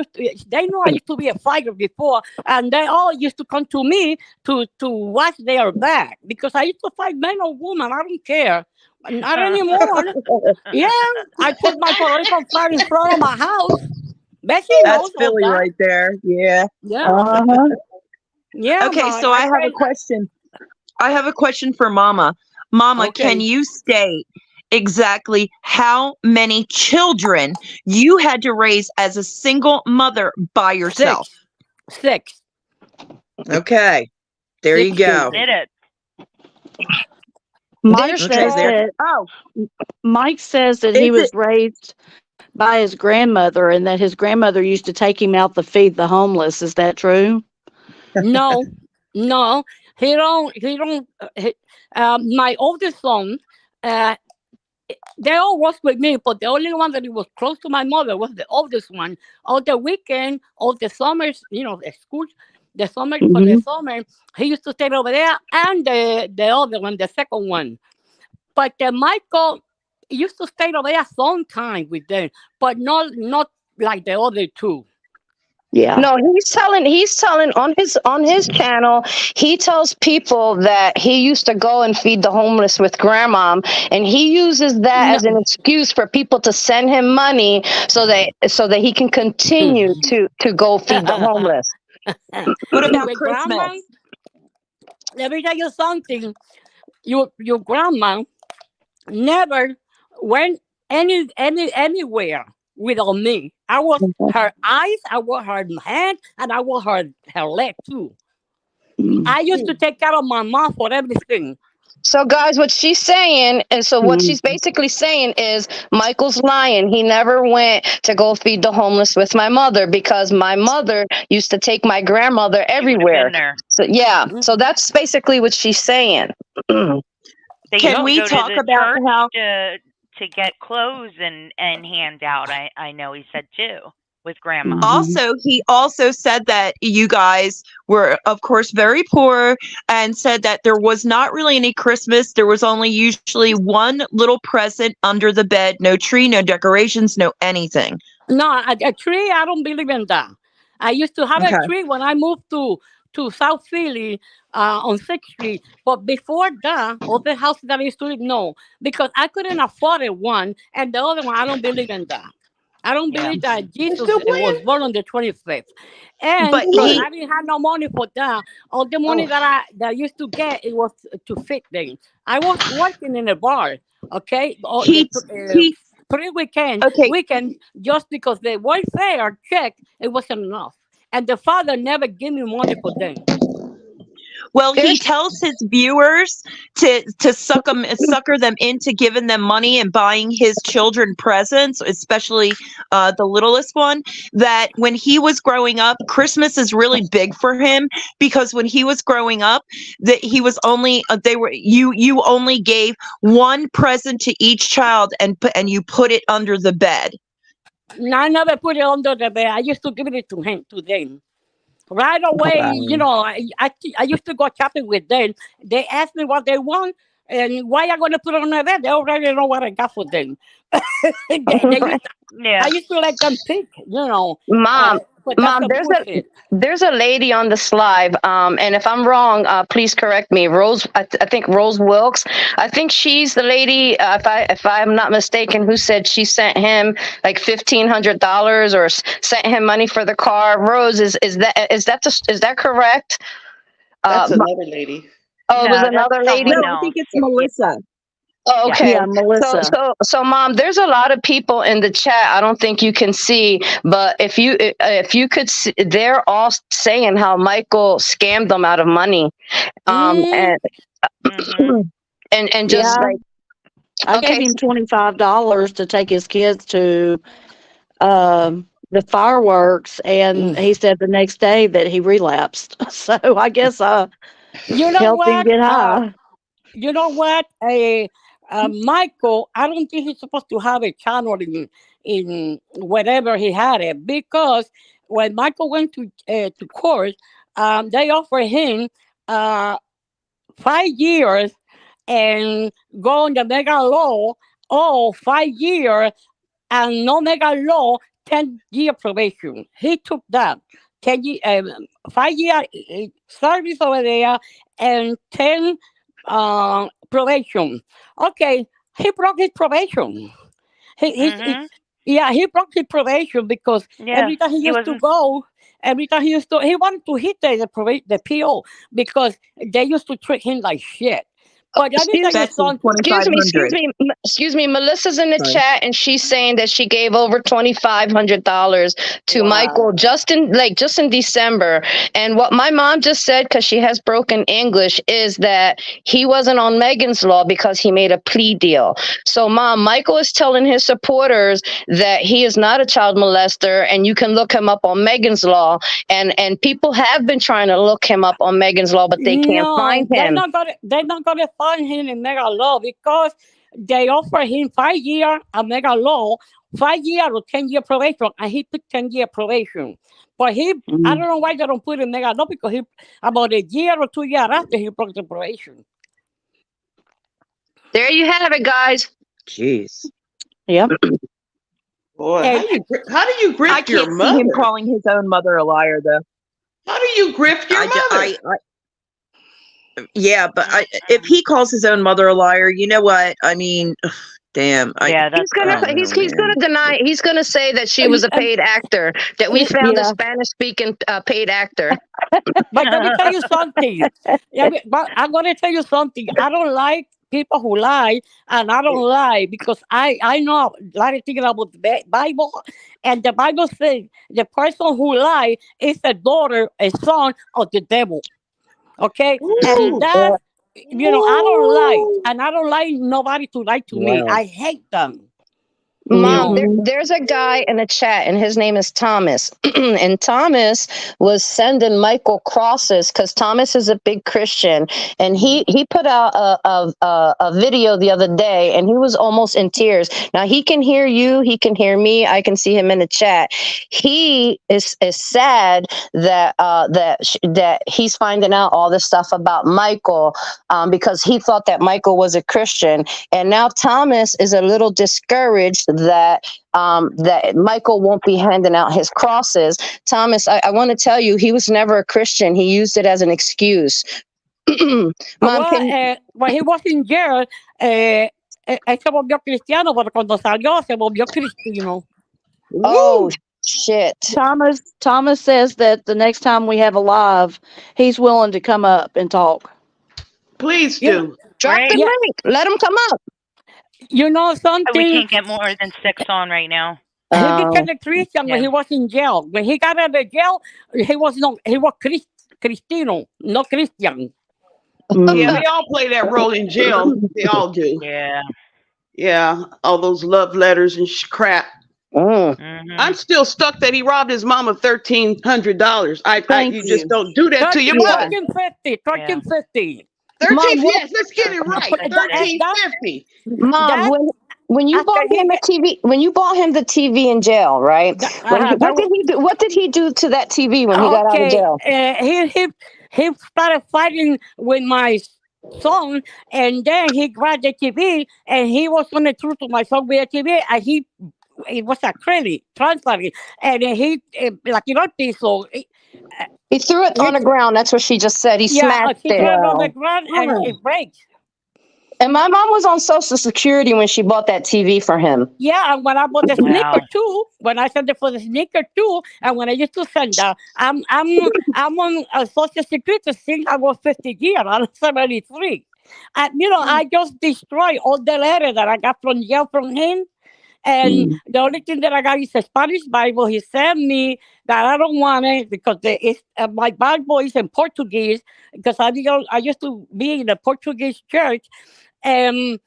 know I used to be a fighter before, and they all used to come to me to watch their back because I used to fight men or women. I don't care. Not anymore. Yeah, I put my political flag in front of my house. Bessie That's knows all Philly that. right there. Yeah. Yeah, Uh-huh. yeah. Okay, But so I have a question. I have a question for Mama. Mama, can Okay. you state exactly how many children you had to raise as a single mother by yourself? Six. Okay. There you Six go. children. Did it. Mike There's Okay, says there. that Oh, Mike says that is he it? was raised by his grandmother and that his grandmother used to take him out to feed the homeless. Is that true? No, no. He don't. He don't. My oldest son. Uh, they all was with me, but the only one that he was close to my mother was the oldest one. All the weekend, all the summers, the school, the summer for the Hmm. summer, he used to stay over there, and the other one, the second one. But Michael used to stay over there sometime with them, but not like the other two. Yeah. No, he's telling on his channel, he tells people that he used to go and feed the homeless with grandma, and he uses that No. as an excuse for people to send him money so that he can continue to go feed the homeless. What about With grandma, Christmas? let me tell you something. Your grandma never went anywhere without me. I was her eyes, I was her hand, and I was her leg too. I used to take care of my mom for everything. So, guys, what she's saying, and so what she's basically saying is Michael's lying. He never went to go feed the homeless with my mother because my mother used to take my grandmother He would have everywhere. been there. So, yeah, so that's basically what she's saying. They Can used to we go to talk the about church how to get clothes and hand out. I know he said too with grandma. he also said that you guys were, of course, very poor and said that there was not really any Christmas. There was only usually one little present under the bed, no tree, no decorations, no anything. No, a tree, I don't believe in that. I used to have a Okay. tree when I moved to South Philly on 6th Street. But before that, all the houses that I used to live, no, because I couldn't afford it, one. And the other one, I don't believe in that. I don't Yeah. believe that Jesus still was playing? born on the 25th. And But because he I didn't have no money for that, all the money Oh, that I used to get, it was to fit things. I was working in a bar, okay? he he okay. Weekend, just because the welfare check, it wasn't enough. And the father never gave me money for them. Well, he There's tells his viewers to sucker them into giving them money and buying his children presents, especially the littlest one. That when he was growing up, Christmas is really big for him because when he was growing up, that he was only you only gave one present to each child and you put it under the bed. I never put it under the bed. I used to give it to them. Right away, I used to go shopping with them. They asked me what they want, and why I gonna put it on the bed? They already know what I got for them. They used Yeah. I used to let them pick, Mom. but that's Mom, a bullshit. there's a lady on this live, and if I'm wrong, please correct me. Rose, I think Rose Wilkes. I think she's the lady, if I'm not mistaken, who said she sent him like $1,500 or sent him money for the car. Rose, is that correct? That's Uh, another lady. oh, it was No, that's another lady. someone No, I else. think it's Melissa. Oh, Yeah. okay. Yeah, Melissa. So, Mom, there's a lot of people in the chat. I don't think you can see, but if you could see, they're all saying how Michael scammed them out of money. Mm, And Mm-hmm. and just Yeah, like, I gave okay, him $25 to take his kids to the fireworks, and he said the next day that he relapsed. So I guess I you know helped him what? get high. You know what? Michael, I don't think he's supposed to have a channel in whatever he had it, because when Michael went to court, they offered him uh, 5 years and go on the mega law, or 5 years and no mega law, 10-year probation. He took that. 5 year service over there and 10 probation. Okay, he broke his probation. Mm-hmm. He broke his probation because Yes, he wasn't. every time he wanted to hit the PO because they used to treat him like shit. But let me tell excuse you Betsy, something. $2,500. excuse me. Melissa's in the Sorry. chat, and she's saying that she gave over $2,500 to Michael just in December. And what my mom just said, because she has broken English, is that he wasn't on Megan's Law because he made a plea deal. So, Mom, Michael is telling his supporters that he is not a child molester, and you can look him up on Megan's Law. And people have been trying to look him up on Megan's Law, but they can't No, find him. they're not gonna find him in mega law because they offer him 5 year a mega law, 5 year or 10-year probation, and he took 10-year probation. But I don't know why they don't put him in mega law, because he about a year or 2 years after he broke the probation. There you have it, guys. Jeez. Yep. Boy, And how do you I grift your can't see him mother? calling his own mother a liar, though. How do you grift your mother? Yeah, but if he calls his own mother a liar, you know what? I mean, damn. Yeah, that's He's gonna deny. He's gonna say that she was a paid actor. That we found a Yeah. Spanish speaking paid actor. But let me tell you something. But I'm gonna tell you something. I don't like people who lie, and I don't lie because I know a lot of things about the Bible, and the Bible says the person who lie is a daughter, a son of the devil. Okay, and Ooh, that, I don't lie, ooh. and I don't like nobody to lie to me. Wow. I hate them. Mom, Mhm. there's a guy in the chat, and his name is Thomas. And Thomas was sending Michael crosses because Thomas is a big Christian, and he put out a video the other day, and he was almost in tears. Now he can hear you, he can hear me. I can see him in the chat. He is sad that that he's finding out all this stuff about Michael, because he thought that Michael was a Christian, and now Thomas is a little discouraged that that Michael won't be handing out his crosses. Thomas, I want to tell you, he was never a Christian. He used it as an excuse. Mom, When he was in jail, él se volvió cristiano, pero cuando salió se volvió cristino. oh shit. Thomas says that the next time we have a live, he's willing to come up and talk. Please You know, do. Drop the Yeah. link. Let him come up. you know we something? can't get more than 6 on right now. He became a Christian when Yeah. he was in jail. When he got out of jail, he was Cristino, not Christian. Yeah, they all play that role in jail. They all do. Yeah. Yeah, all those love letters and crap. Mm. Mm-hmm. I'm still stuck that he robbed his mom of $1,300. Thank You just you. don't do that to your mother. 1350. 13, Mom, what, yes, let's get it right. That's it. 1350. Mom, That when you after bought him a TV, when you bought him the TV in jail, right? What did he do? What did he do to that TV when he got out of jail? he started fighting with my son, and then he grabbed the TV and he was going to throw to my son with the TV, and it was a credit transfer, and he like piso. He threw it on the ground. That's what she just said. He Yeah, smashed she it. threw it on the Wow. ground and it breaks. And my mom was on Social Security when she bought that TV for him. Yeah, and when I bought the Wow. sneaker too, when I sent it for the sneaker too, and when I used to send I'm on Social Security since I was 50 years. I'm 73. And I just destroyed all the letters that I got from jail from him. And the only thing that I got is a Spanish Bible. He sent me that I don't want it because my Bible is in Portuguese because I used to be in a Portuguese church, and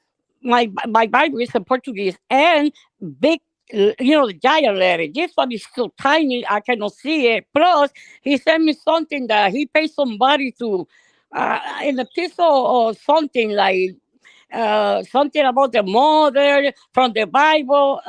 my Bible is in Portuguese and big. The giant letter. This one is so tiny, I cannot see it. Plus, he sent me something that he paid somebody to, in a piece or something like something about the mother from the Bible,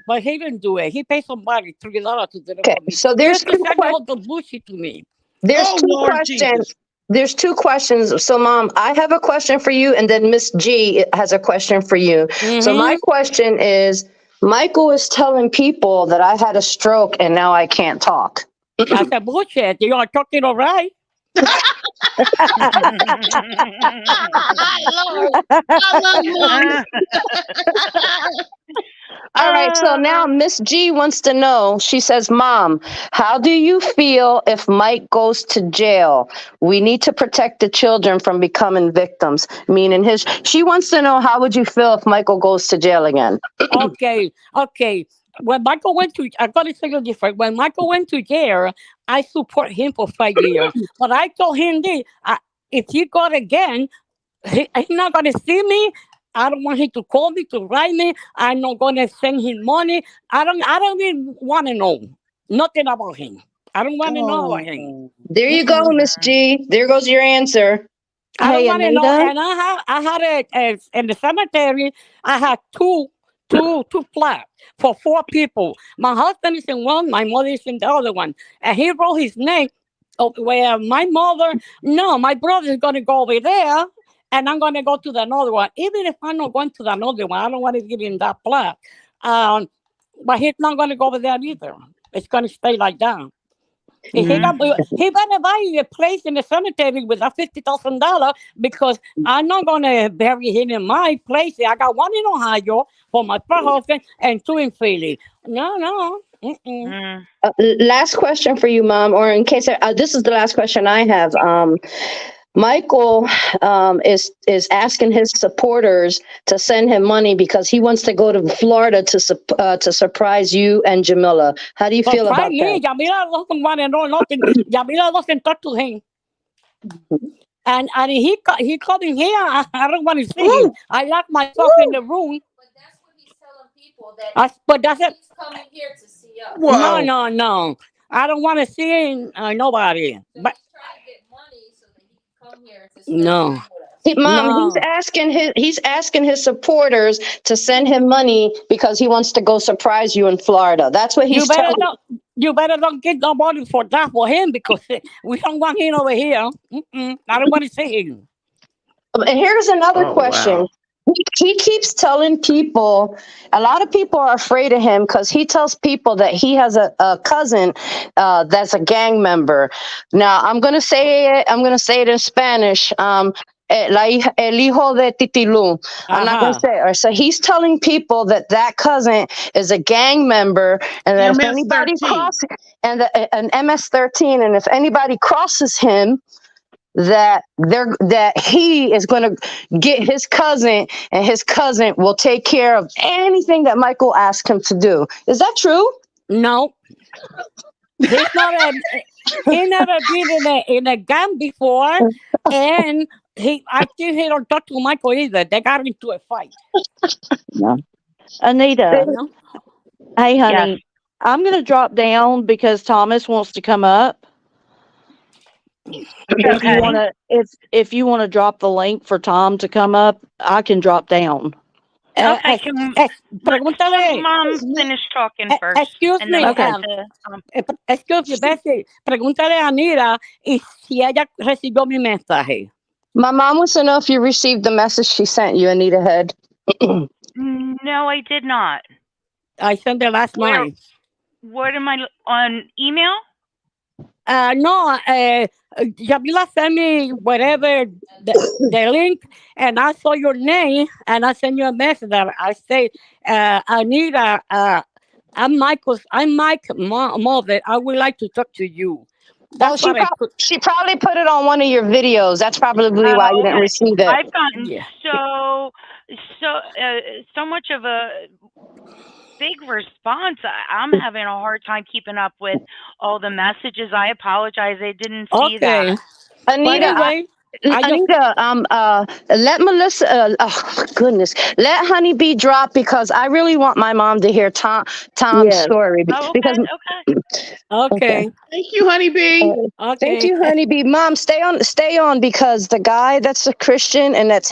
but he didn't do it. He paid somebody $3 to do it Okay, for me. so He there's used to two send all questions. the bullshit to me. There's Oh, two Lord questions. Jesus. There's two questions. So, Mom, I have a question for you, and then Miss G has a question for you. So, Mm-hmm. my question is, Michael is telling people that I had a stroke and now I can't talk. That's a bullshit. You are talking all right. Lord, I love mom. All right, so now Miss G wants to know. She says, Mom, how do you feel if Mike goes to jail? We need to protect the children from becoming victims. Meaning she wants to know, how would you feel if Michael goes to jail again? Okay. When Michael went to, I got to say it different. When Michael went to jail, I support him for 5 years. But I told him this: if he got again, he's not going to see me. I don't want him to call me, to write me. I'm not going to send him money. I don't even want to know nothing about him. I don't want to know about him. There you go, Miss G. There goes your answer. I don't Hey, want to know. Anita. And I had in the cemetery. I had two plots for 4 people. My husband is in one. My mother is in the other one. And he wrote his name. Where my mother, no, my brother is going to go over there, and I'm going to go to the another one. Even if I'm not going to the another one, I don't want to give him that plot. But he's not going to go over there either. It's going to stay like that. He better buy a place in the cemetery with that $50,000 because I'm not gonna bury him in my place. I got one in Ohio for my first husband and 2 in Philly. No. Last question for you, Mom, or in case this is the last question I have. Michael is asking his supporters to send him money because he wants to go to Florida to surprise you and Jamila. How do you feel about that? Jamila doesn't want to know nothing. Jamila doesn't talk to him. And he coming here. I don't want to see him. I lock myself in the room. But that's what he's telling people that But that's it. he's coming here to see us. Whoa. No. I don't want to see nobody. So But he's trying to get money so that he can come here to spend time with us. Mom, No. he's asking his supporters to send him money because he wants to go surprise you in Florida. That's what he's telling. You better don't get nobody for that for him because we don't want him over here. I don't want to see him. And here's another Oh, question. wow. He keeps telling people, a lot of people are afraid of him because he tells people that he has a cousin that's a gang member. Now, I'm going to say it in Spanish. El hijo de Titilu. I'm not going to say it. So he's telling people that cousin is a gang member, and that if anybody MS-13. crosses, and an MS-13, and if anybody crosses him, that he is going to get his cousin, and his cousin will take care of anything that Michael asked him to do. Is that true? No. He's not he never been in a gang before, and I think he don't talk to Michael either. They got into a fight. No. Anita. No? Hey, Yes. honey. I'm going to drop down because Thomas wants to come up. If you Okay. want to, if you want to drop the link for Tom to come up, I can drop down. Okay. Let Pregúntale. Mom finish talking first. Excuse And then me. we'll Okay. get to, Excuse me, Bessie. Pregúntale a Anita y si ella recibió mi mensaje. My mom wants to know if you received the message she sent you, AnitaHead. No, I did not. I sent it last Where? night. What am I on email? No, Jamila sent me whatever the link, and I saw your name, and I sent you a message. That I say, Anita, I'm Mike mother. I would like to talk to you. That's what I put. She probably put it on one of your videos. That's probably why you Oh, didn't okay. receive it. I've gotten Yeah. so much of a big response. I'm having a hard time keeping up with all the messages. I apologize. I didn't see that. Okay. But Anita, anyway, I just Anita, let Melissa, oh goodness, let Honeybee drop because I really want my mom to hear Tom's Yes. story Oh, because okay. Okay. okay. okay. Thank you, honeybee. Thank Okay. you, Honeybee. Mom, stay on because the guy that's a Christian and that's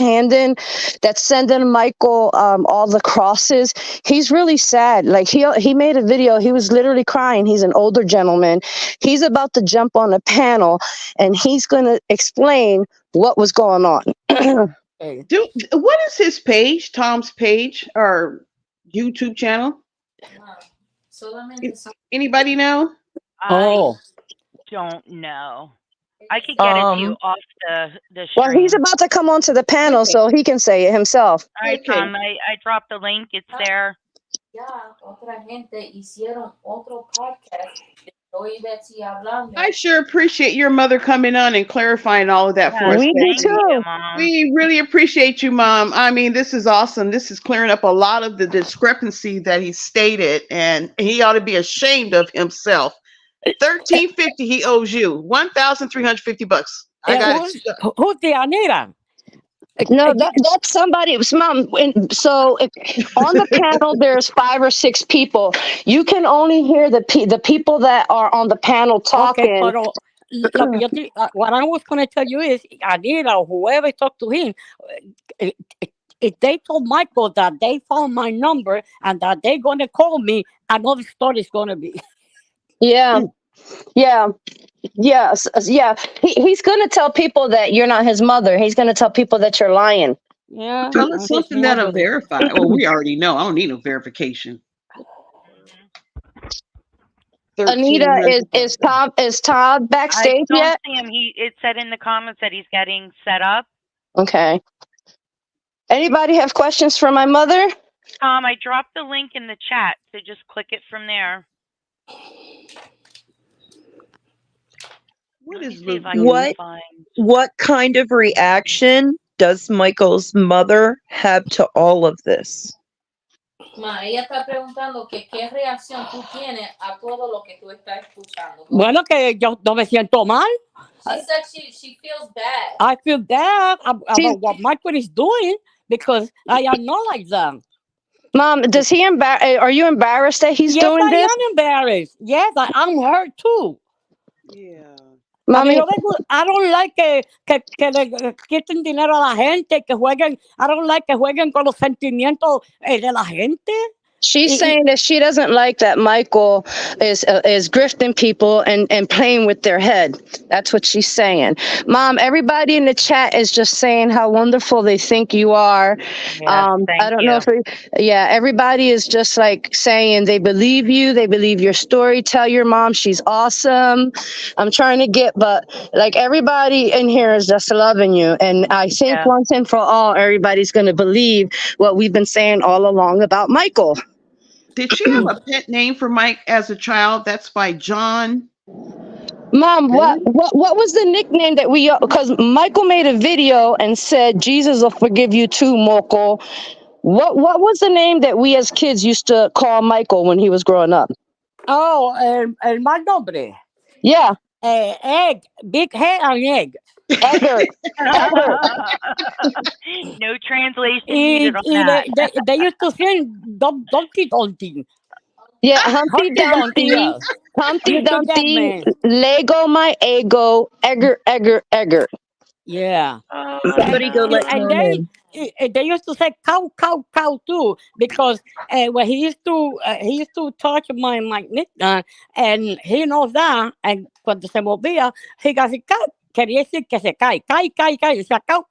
sending Michael all the crosses. He's really sad. Like he made a video. He was literally crying. He's an older gentleman. He's about to jump on a panel and he's going to explain what was going on. Okay. What is his page? Tom's page or YouTube channel? Anybody know? I Oh. don't know. I could get it to you off the Well, he's stream. about to come onto the panel, Okay. so he can say it himself. All right, Okay. Tom. I dropped the link. It's there. I sure appreciate your mother coming on and clarifying all of that for Yes, us, We do thank Betsy. you, too. Mom. We really appreciate you, Mom. I mean, this is awesome. This is clearing up a lot of the discrepancy that he stated, and he ought to be ashamed of himself. $1,350 he owes you. $1,350. I got it. Who's the Anita? No, that's somebody. Mom. So on the panel, there's 5 or 6 people. You can only hear the people that are on the panel Okay, talking. but what I was going to tell you is, Anita or whoever talked to him, uh, if they told Michael that they found my number and that they're going to call me, another story is going to be. Yeah, yeah, yes, yeah. He's going to tell people that you're not his mother. He's going to tell people that you're lying. Yeah. Tell I'm us his something that'll mother. verify. Well, we already know. I don't need no verification. Anita, is $1,300. Todd I backstage don't yet? see him. It said in the comments that he's getting set up. Okay. Anybody have questions for my mother? Tom, I dropped the link in the chat, so just click it from there. What Let me is see if I can What find. what kind of reaction does Michael's mother have to all of this? Bueno, que yo no me siento mal. She feels bad. I feel bad She's- about what Michael is doing because I am not like that. Mom, does he are you embarrassed that he's Yes, doing I this? am embarrassed. Yes, I'm hurt too. Yeah. Mommy, I don't like que le quiten dinero a la gente, que jueguen. I don't like que jueguen con los sentimientos de la gente. she's saying that she doesn't like that Michael is grifting people and playing with their head. That's what she's saying. Mom, everybody in the chat is just saying how wonderful they think you are. Yes, thank I don't you. know if everybody is just like saying they believe you, they believe your story. Tell your mom she's awesome. I'm trying to but like everybody in here is just loving you. And I think Yeah. once and for all, everybody's going to believe what we've been saying all along about Michael. Did she have a pet name for Mike as a child? That's by John. Mom, what was the nickname that because Michael made a video and said Jesus will forgive you too, Moko. What was the name that we as kids used to call Michael when he was growing up? Oh, el mal nombre. Yeah. Egg, big head and egg. Edgar. No translation needed on that. They used to sing Donkey. Yeah, Humpty Donkey. Dumpty. Humpty You took that, Dumpty. man. Lego my ego. Egger. Yeah. Oh, Somebody go no. let And Tom in. they used to say cow too because when he used to touch my nick and he knows that and cuando se movía he casi quería decir que se cae decía cow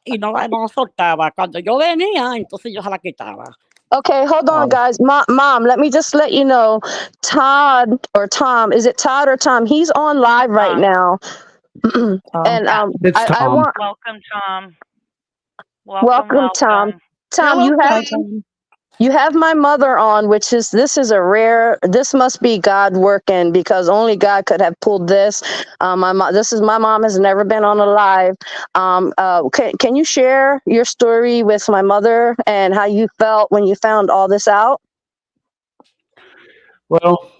y no soltaba cuando yo venía entonces yo se la quitaba. Okay, hold on, Um, guys. Mom, let me just let you know, Todd or Tom, is it Todd or Tom? He's on live right now. And Yeah. it's I Tom. want Welcome, Tom. Welcome, welcome, Tom. welcome. Tom, Hello, Hi, Tom. Tom. you have my mother on, this is a rare, this must be God working because only God could have pulled this. My mom has never been on a live. Can you share your story with my mother and how you felt when you found all this out? Well,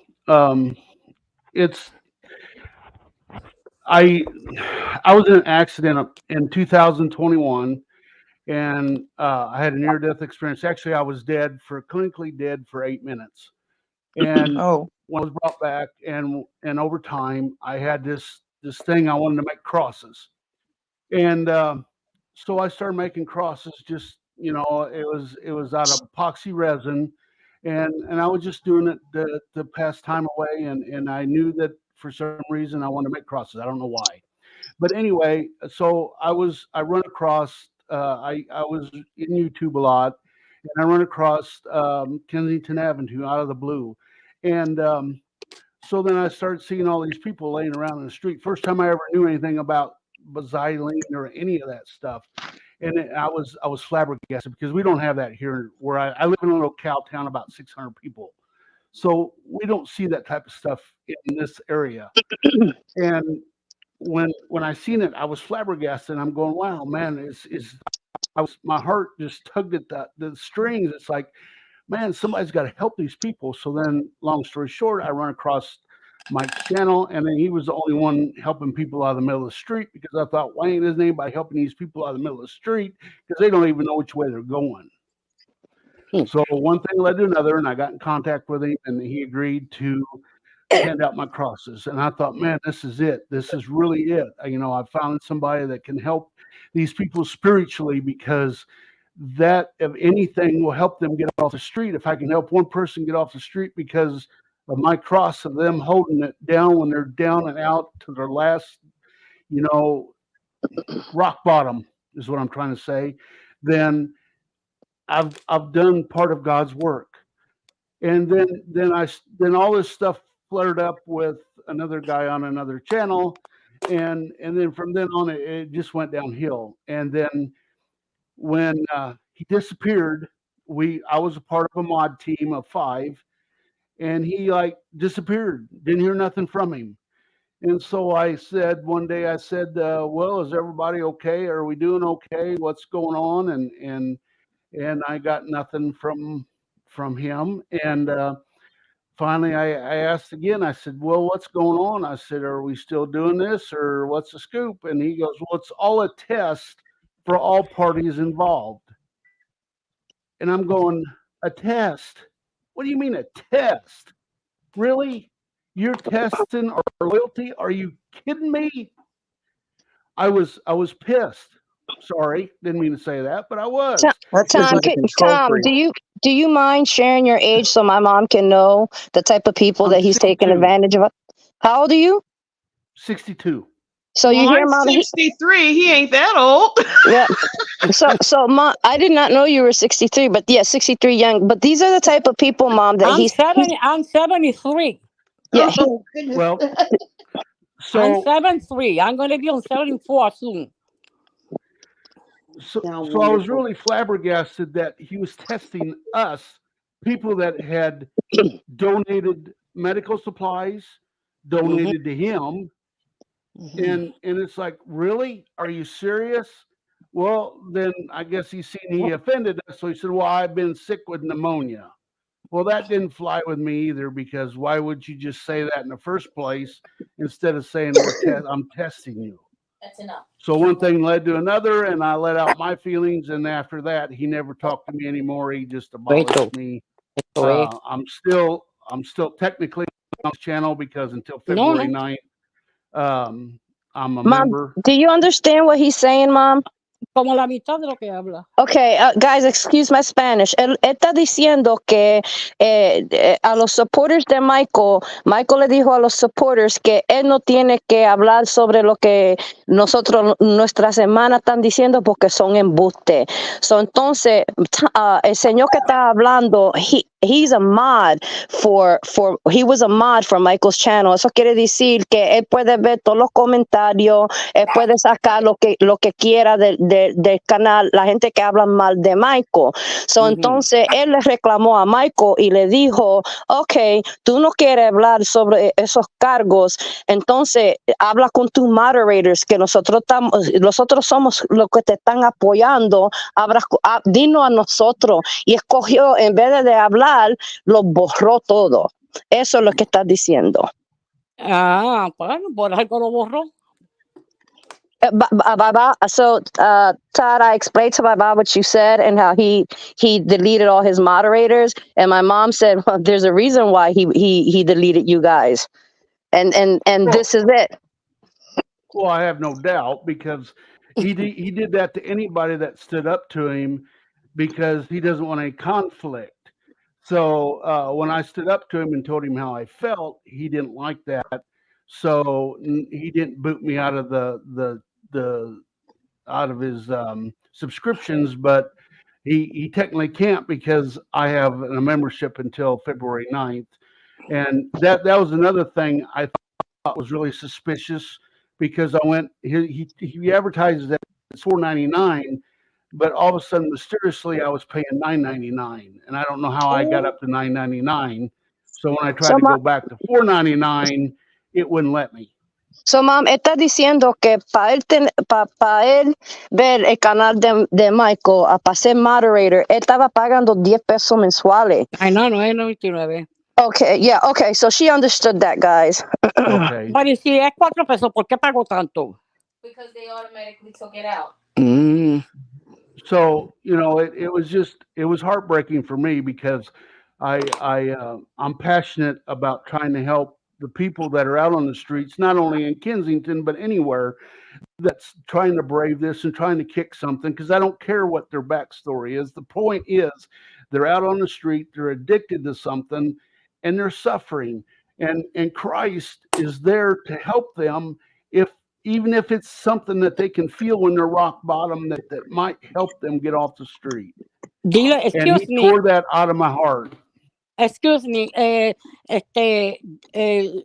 it's I I was in an accident in 2021, and I had a near-death experience. Actually, I was clinically dead for 8 minutes. And Oh, when I was brought back, and over time, I had this thing I wanted to make crosses, and so I started making crosses. Just it was out of epoxy resin, and I was just doing it to pass time away, and I knew that for some reason I wanted to make crosses. I don't know why, but anyway, so I run across I was in YouTube a lot, and I run across Kensington Avenue out of the blue, and so then I started seeing all these people laying around in the street. First time I ever knew anything about xylene or any of that stuff, and I was flabbergasted because we don't have that here where I live in a little cow town, about 600 people, so we don't see that type of stuff in this area. And when I seen it, I was flabbergasted. And I'm going, wow, man, my heart just tugged at the strings. It's like, man, somebody's got to help these people. So then, long story short, I run across Mike's channel, and then he was the only one helping people out of the middle of the street because I thought, why ain't his anybody helping these people out of the middle of the street because they don't even know which way they're going. So one thing led to another, and I got in contact with him, and he agreed to hand out my crosses. And I thought, man, this is it. This is really it. I found somebody that can help these people spiritually because that, if anything, will help them get off the street. If I can help one person get off the street because of my cross of them holding it down when they're down and out to their last, you know, rock bottom is what I'm trying to say, then I've done part of God's work. And then all this stuff flared up with another guy on another channel, and then from then on it just went downhill. And then when he disappeared, I was a part of a mod team of 5, and he like disappeared. Didn't hear nothing from him. And so I said one day, I said, "Well, is everybody okay? Are we doing okay? What's going on?" And I got nothing from him. And finally, I asked again. I said, "Well, what's going on?" I said, "Are we still doing this, or what's the scoop?" And he goes, "Well, it's all a test for all parties involved." And I'm going, "A test? What do you mean a test? Really? You're testing our loyalty? Are you kidding me?" I was pissed. Sorry, didn't mean to say that, but I was. that's just Tom, like a control Tom, freak. do you mind sharing your age so my mom can know the type of people I'm that he's taking 62. advantage of? How old are you? 62. So Well, you hear, I'm mom? 63. He ain't that old. Yeah. So mom, I did not know you were 63, but yeah, 63 young. But these are the type of people, mom, that I'm 73. yeah, Oh, goodness. Well, I'm so 73. I'm going to be on 74 soon. so Sound so I was wonderful. really flabbergasted that he was testing us, people that had donated medical supplies, Hmm. donated to him, Hmm. and it's like, really? Are you serious? Well, then I guess he offended us, so he said, "Well, I've been sick with pneumonia." Well, that didn't fly with me either because why would you just say that in the first place instead of saying I'm testing you? That's enough. So one thing led to another, and I let out my feelings. And after that, he never talked to me anymore. He just abolished me. I'm still technically on his channel because until No, February no. 9th, I'm a mom, member. do you understand what he's saying, mom? Como la mitad de lo que habla. Okay, guys, excuse my Spanish. Él está diciendo que a los supporters de Michael le dijo a los supporters que él no tiene que hablar sobre lo que nuestras hermanas están diciendo porque son embuste. So, entonces, el señor que está hablando, he's a mod he was a mod for Michael's channel. Eso quiere decir que él puede ver todos los comentarios, él puede sacar lo que quiera del canal, la gente que habla mal de Michael. So, entonces, él le reclamó a Michael y le dijo, okay, tú no quieres hablar sobre esos cargos, entonces habla con tus moderators, que nosotros somos los que te están apoyando, dinos a nosotros. Y escogió, en vez de hablar, lo borró todo. Eso es lo que estás diciendo. Ah, bueno, por algo lo borró. Baba, so Todd, I explained to my mom what you said and how he deleted all his moderators, and my mom said, well, there's a reason why he deleted you guys, and this is it. Well, I have no doubt, because he did that to anybody that stood up to him, because he doesn't want any conflict. So when I stood up to him and told him how I felt, he didn't like that. So he didn't boot me out of out of his subscriptions, but he technically can't, because I have a membership until February 9th. And that was another thing I thought was really suspicious, because I went, he advertises that it's $4.99, but all of a sudden, mysteriously, I was paying $9.99, and I don't know how I got up to $9.99. So when I tried to go back to $4.99, it wouldn't let me. So, Mom, está diciendo que para él ver el canal de Michael, para ser moderator, él estaba pagando $10 mensuales. Ay, no, 9.99. Okay, yeah, okay, so she understood that, guys. Okay. Pero si es $4, ¿por qué pagó tanto? Because they automatically took it out. So, it was heartbreaking for me, because I'm passionate about trying to help the people that are out on the streets, not only in Kensington, but anywhere, that's trying to brave this and trying to kick something, because I don't care what their backstory is. The point is, they're out on the street, they're addicted to something, and they're suffering. And Christ is there to help them, even if it's something that they can feel when they're rock bottom, that might help them get off the street. Dile, And he tore that out of my heart. Excuse me,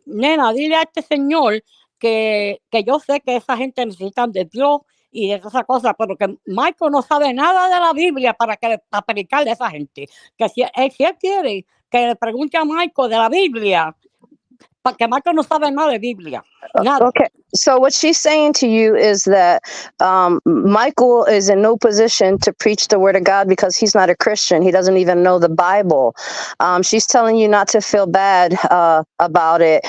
nena, dile a este señor que yo sé que esa gente necesita de Dios y de esa cosa, pero que Michael no sabe nada de la Biblia para predicarle a esa gente. Que si él quiere que le pregunte a Michael de la Biblia, porque Michael no sabe nada de Biblia. Nada. Okay, so what she's saying to you is that Michael is in no position to preach the word of God because he's not a Christian. He doesn't even know the Bible. She's telling you not to feel bad about it.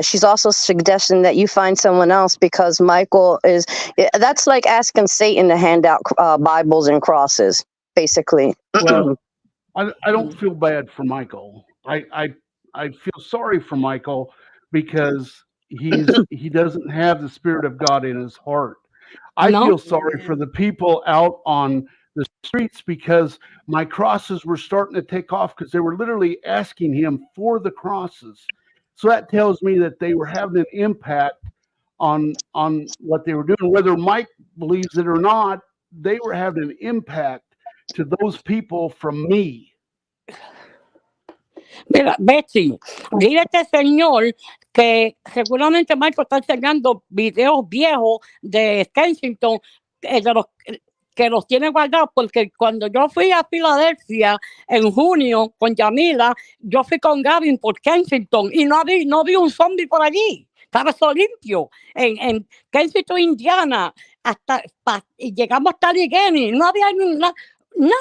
She's also suggesting that you find someone else, because Michael that's like asking Satan to hand out Bibles and crosses, basically. Well, I don't feel bad for Michael. I feel sorry for Michael, because he doesn't have the Spirit of God in his heart. I feel sorry for the people out on the streets, because my crosses were starting to take off, because they were literally asking him for the crosses. So that tells me that they were having an impact on what they were doing. Whether Mike believes it or not, they were having an impact to those people from me. Mira, Betsy, dile a este señor que seguramente Michael está enseñando videos viejos de Kensington, que los tiene guardados, porque cuando yo fui a Filadelfia en junio con Yamila, yo fui con Gavin por Kensington y no vi un zombie por allí. Estaba eso limpio. En Kensington, Indiana, y llegamos hasta Allegheny, no había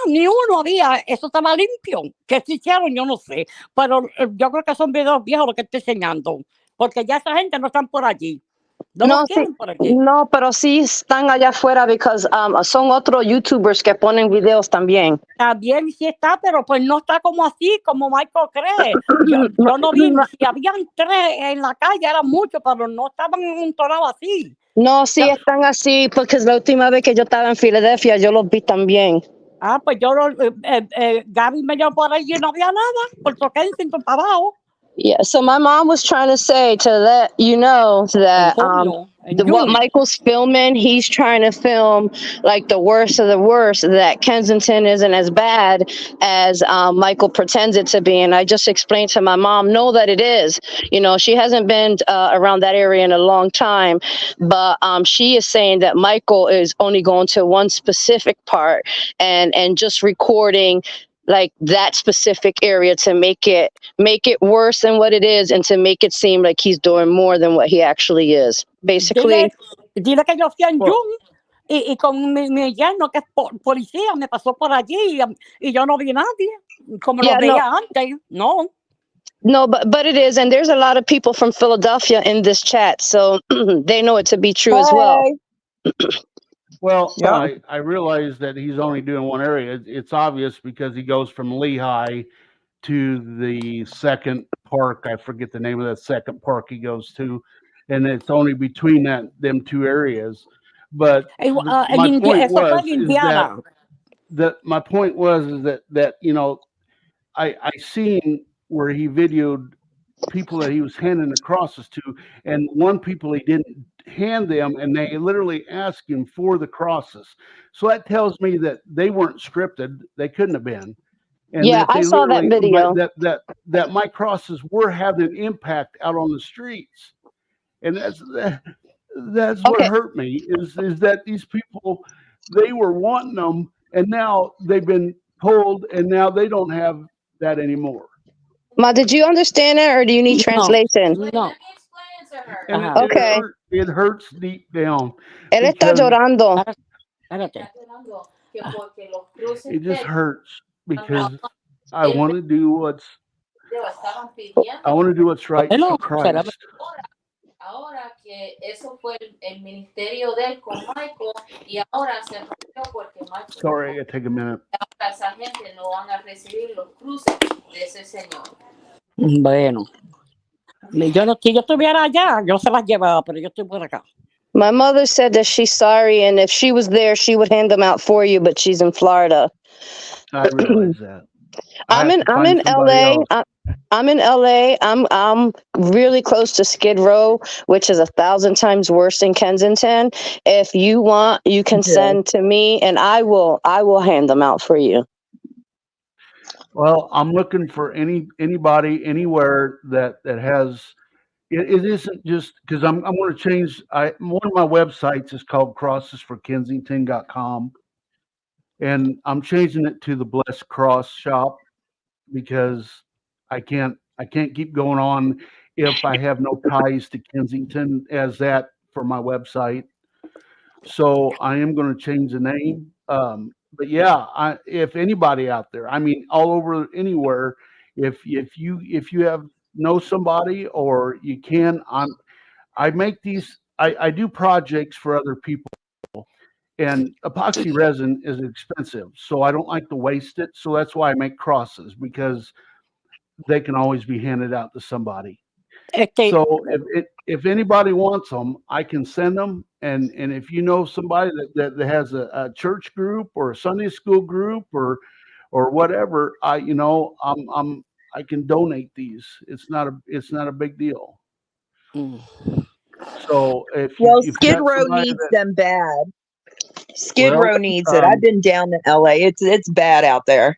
ni uno había, eso estaba limpio. ¿Qué se hicieron? Yo no sé. Pero yo creo que son videos viejos lo que estoy enseñando, porque ya esa gente no están por allí. No, pero sí están allá afuera, because son otros YouTubers que ponen videos también. También sí está, pero pues no está como así, como Michael cree. Yo no vi, si habían 3 en la calle, eran muchos, pero no estaban amontonados así. No, sí están así, porque la última vez que yo estaba en Filadelfia, yo los vi también. Ah, pues Gaby me llevó por ahí y no había nada, por Kensington para abajo. Yeah, so my mom was trying to say to let you know that what Michael's filming, he's trying to film like the worst of the worst, that Kensington isn't as bad as Michael pretends it to be. And I just explained to my mom, no, that it is. You know, she hasn't been around that area in a long time, but she is saying that Michael is only going to one specific part and just recording like that specific area to make it worse than what it is and to make it seem like he's doing more than what he actually is. Basically, dile que yo fui en June y con mi yerno que es policía me pasó por allí y yo no vi nadie como lo veía antes. No. No, but it is, and there's a lot of people from Philadelphia in this chat, so they know it to be true as well. Well, yeah. I realize that he's only doing one area. It's obvious because he goes from Lehigh to the second park. I forget the name of that second park he goes to, and it's only between them two areas. But my point was that you know, I seen where he videoed people that he was handing the crosses to, and one people he didn't hand them, and they literally asked him for the crosses. So that tells me that they weren't scripted. They couldn't have been. And yeah, I saw that video. That my crosses were having an impact out on the streets, and that's what hurt me is that these people, they were wanting them, and now they've been told, and now they don't have that anymore. Ma, did you understand it, or do you need translation? No. And it hurts deep down. Él está llorando. It just hurts because I want to do what's right for Christ. Ahora que eso fue el ministerio de él con Michael y ahora se rompió porque Michael. Sorry, I gotta take a minute. Ahora esa gente no van a recibir los cruces de ese señor. Bueno, si yo estuviera allá, yo se las llevaba, pero yo estoy por acá. My mother said that she's sorry, and if she was there, she would hand them out for you, but she's in Florida. I realize that. I'm in LA. I'm in LA. I'm really close to Skid Row, which is 1,000 times worse than Kensington. If you want, you can send to me, and I will hand them out for you. Well, I'm looking for anybody anywhere that has. It isn't just because I'm going to change. One of my websites is called crossesforkensington.com, and I'm changing it to the Blessed Cross Shop because I can't keep going on if I have no ties to Kensington as that for my website. So I am going to change the name. But yeah, if anybody out there, I mean, all over anywhere, if you know somebody or you can, I make these. I do projects for other people. And epoxy resin is expensive, so I don't like to waste it. So that's why I make crosses, because they can always be handed out to somebody. So if anybody wants them, I can send them. And if you know somebody that has a church group or a Sunday school group or whatever, I can donate these. It's not a big deal. So if Skid Row needs them bad. Skid Row needs it. I've been down in LA. It's bad out there.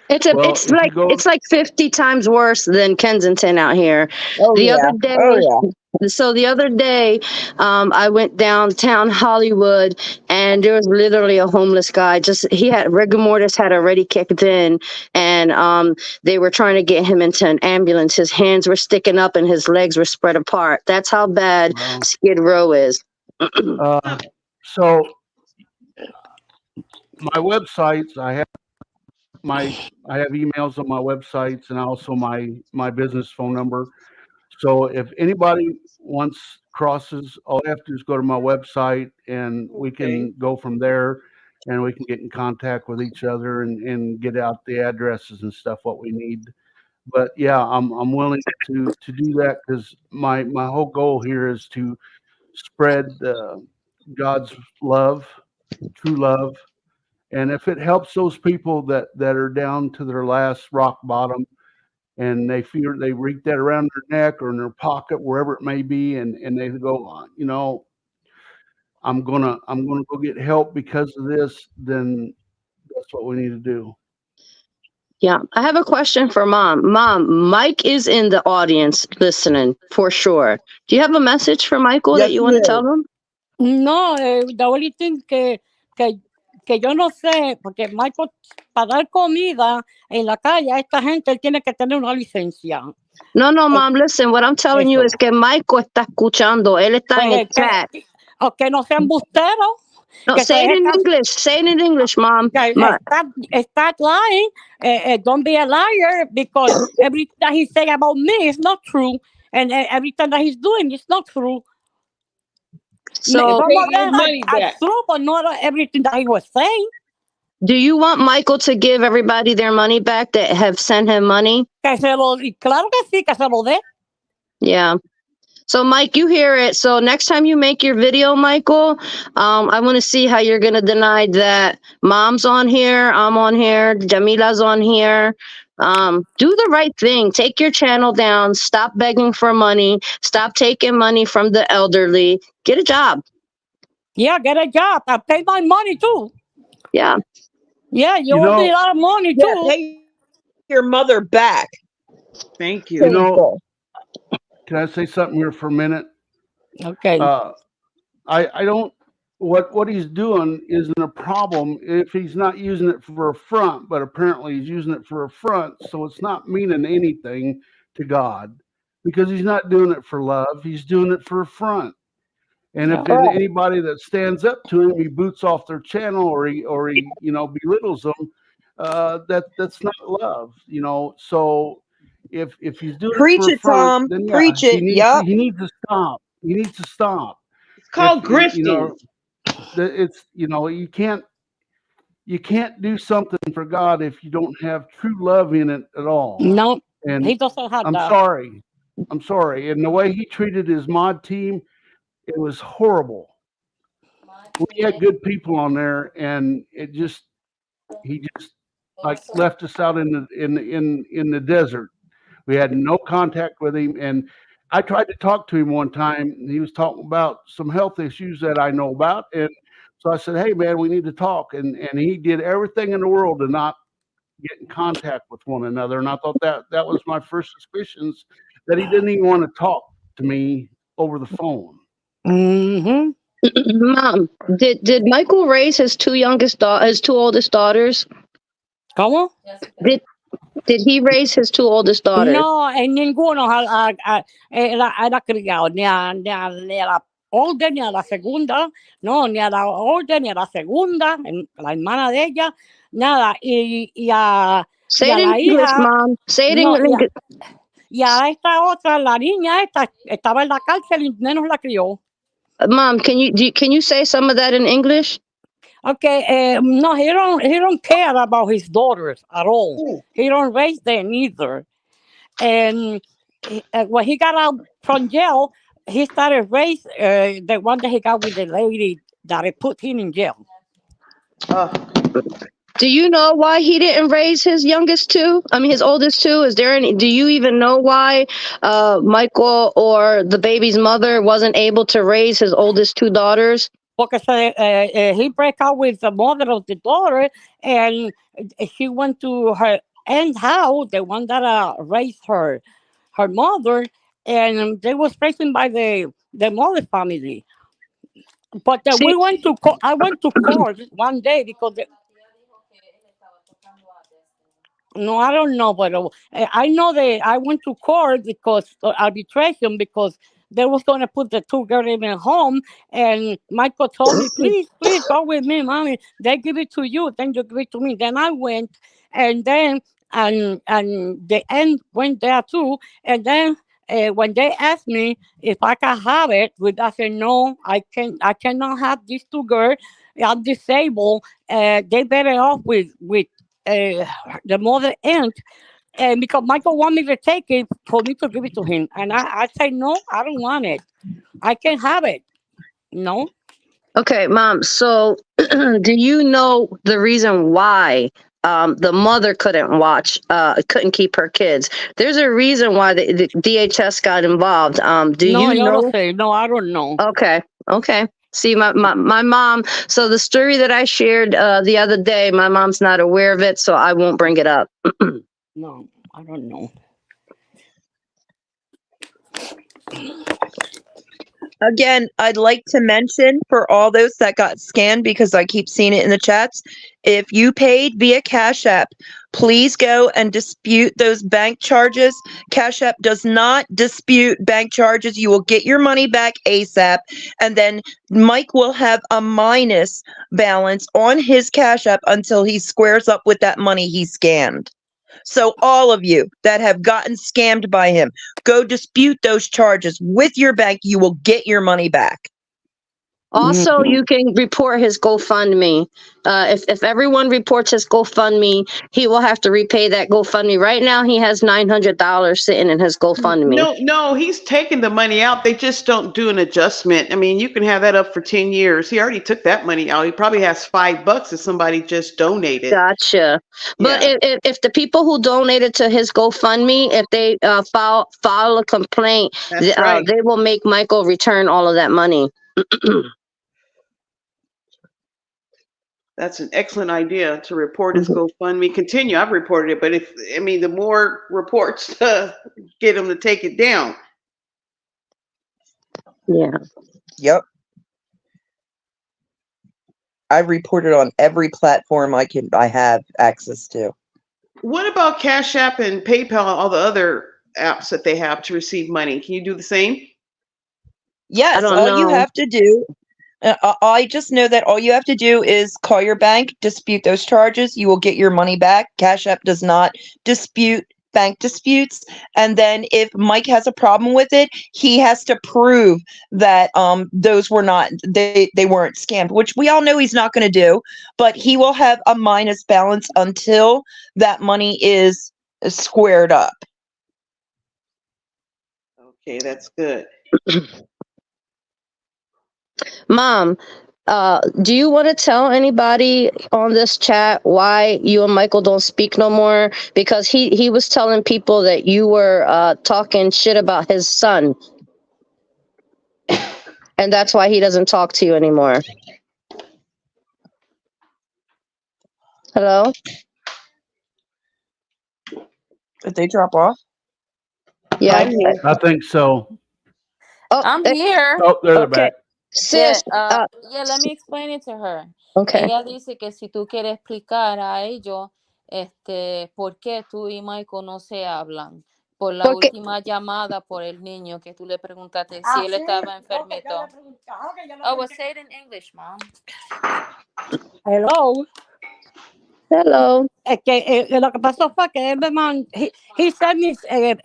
It's like 50 times worse than Kensington out here. The other day, I went downtown Hollywood, and there was literally a homeless guy. He had rigor mortis had already kicked in, and they were trying to get him into an ambulance. His hands were sticking up and his legs were spread apart. That's how bad Skid Row is. So my websites, I have emails on my websites, and also my business phone number. So if anybody wants crosses, all you have to do is go to my website, and we can go from there, and we can get in contact with each other and get out the addresses and stuff what we need. But yeah, I'm willing to do that, because my whole goal here is to spread God's love, true love. And if it helps those people that are down to their last rock bottom, and they feel they reach that around their neck or in their pocket, wherever it may be, and they go, I'm gonna go get help because of this, then that's what we need to do. Yeah, I have a question for Mom. Mom, Mike is in the audience listening for sure. Do you have a message for Michael Yes, that you he want to is. tell him? No, the only thing que yo no sé, porque Michael, para dar comida en la calle a esta gente, él tiene que tener una licencia. No, Mom, listen, what I'm telling you Eso. is que Michael está escuchando. Él está en el Pues chat. o que no sea embustero. No, que say it in English. Say it in English, Mom. Stop lying. Don't be a liar, because everything that he say about me is not true, and everything that he's doing is not true. So, Some of them are true, but not everything that he was saying. do you want Michael to give everybody their money back that have sent him money? Claro que sí, que se lo dé. Yeah. So, Mike, you hear it. So next time you make your video, Michael, I want to see how you're going to deny that Mom's on here, I'm on here, Jamila's on here. Do the right thing. Take your channel down. Stop begging for money. Stop taking money from the elderly. Get a job. Yeah, get a job. I pay my money too. Yeah. Yeah, you owe me a lot of money too. Pay your mother back. Thank you. Can I say something here for a minute? Okay. I don't. What he's doing isn't a problem if he's not using it for a front, but apparently he's using it for a front, so it's not meaning anything to God, because he's not doing it for love. He's doing it for a front. And if anybody that stands up to him, he boots off their channel, or he belittles them. That's not love, So if he's doing Preach it for a it, front, Tom. then Preach it. he needs to stop. He needs to stop. It's called grifting. It's you can't do something for God if you don't have true love in it at all. No, and he doesn't have I'm that. sorry. And the way he treated his mod team, it was horrible. We had good people on there, and he just like left us out in the desert. We had no contact with him, and I tried to talk to him one time, and he was talking about some health issues that I know about, and so I said, "Hey, man, we need to talk." And he did everything in the world to not get in contact with one another. And I thought that was my first suspicions, that he didn't even want to talk to me over the phone. Mm-hmm. Mom, did Michael raise his two oldest daughters? ¿Cómo? Did he raise his two oldest daughters? No, en ninguno era criado, ni a la orden ni a la segunda, no, ni a la orden ni a la segunda, la hermana de ella, nada. Y a Say it in la English, hija, Mom. Say it in no, English. y a esta otra, la niña esta, estaba en la cárcel y menos la crió. Mom, can you say some of that in English? Okay, no, he don't care about his daughters at all. He don't raise them either. And when he got out from jail, he started raise the one that he got with the lady that put him in jail. Do you know why he didn't raise his oldest two? Is there any? Do you even know why Michael or the baby's mother wasn't able to raise his oldest two daughters? Porque he broke out with the mother of the daughter, and she went to her aunt's house, the one that raised her mother, and they was raised by the mother family. But we went to court. I went to court one day because. No, I don't know, but I know that I went to court because arbitration, because they was going to put the two girls in a home, and Michael told me, please go with me, mommy. They give it to you, then you give it to me. Then I went, and then and the end went there too, and then when they asked me if I can have it, I said no, I cannot have these two girls. I'm disabled. They better off with the mother aunt, and because Michael wanted me to take it for me to give it to him, and I said no, I don't want it. I can't have it. No. Okay, Mom. So, do you know the reason why the mother couldn't keep her kids? There's a reason why the DHS got involved. Do No, you yo lo know? sé. No, I don't know. Okay. See, my mom. So the story that I shared the other day, my mom's not aware of it, so I won't bring it up. No, I don't know. Again, I'd like to mention for all those that got scanned, because I keep seeing it in the chats, if you paid via Cash App, please go and dispute those bank charges. Cash App does not dispute bank charges. You will get your money back ASAP. And then Mike will have a minus balance on his Cash App until he squares up with that money he scanned. So all of you that have gotten scammed by him, go dispute those charges with your bank. You will get your money back. Also, Mhm. you can report his GoFundMe. If everyone reports his GoFundMe, he will have to repay that GoFundMe. Right now, he has $900 sitting in his GoFundMe. No, he's taking the money out. They just don't do an adjustment. I mean, you can have that up for 10 years. He already took that money out. He probably has $5 if somebody just donated. Gotcha. But Yeah, if the people who donated to his GoFundMe, if they file a complaint, that's right. they will make Michael return all of that money. That's an excellent idea to report his GoFundMe. Continue. I've reported it, but the more reports get him to take it down. Yeah. Yep. I reported on every platform I have access to. What about Cash App and PayPal and all the other apps that they have to receive money? Can you do the same? Yes, I don't all you know. have to do, I just know that all you have to do is call your bank, dispute those charges. You will get your money back. Cash App does not dispute bank disputes. And then if Mike has a problem with it, he has to prove that those were not they weren't scammed, which we all know he's not going to do. But he will have a minus balance until that money is squared up. Okay, that's good. Mom, do you want to tell anybody on this chat why you and Michael don't speak no more? Because he was telling people that you were talking shit about his son. And that's why he doesn't talk to you anymore. Hello? Did they drop off? Yeah. I'm here. I think so. I'm here. Oh, there they're Okay. back. Yeah, Sis, let me explain it to her. okay. Ella dice que si tú quieres explicar a ellos, por qué tú y Michael no se hablan. Por la Porque, última llamada por el niño que tú le preguntaste si él estaba enfermito. Oh, well, say it in English, Mom. Hello. hello. Lo que pasó fue que he sent me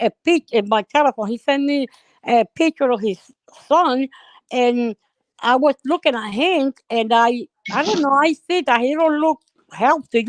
a picture in my telephone. He sent me a picture of his son, and I was looking at him, and I don't know. I see that he don't look healthy.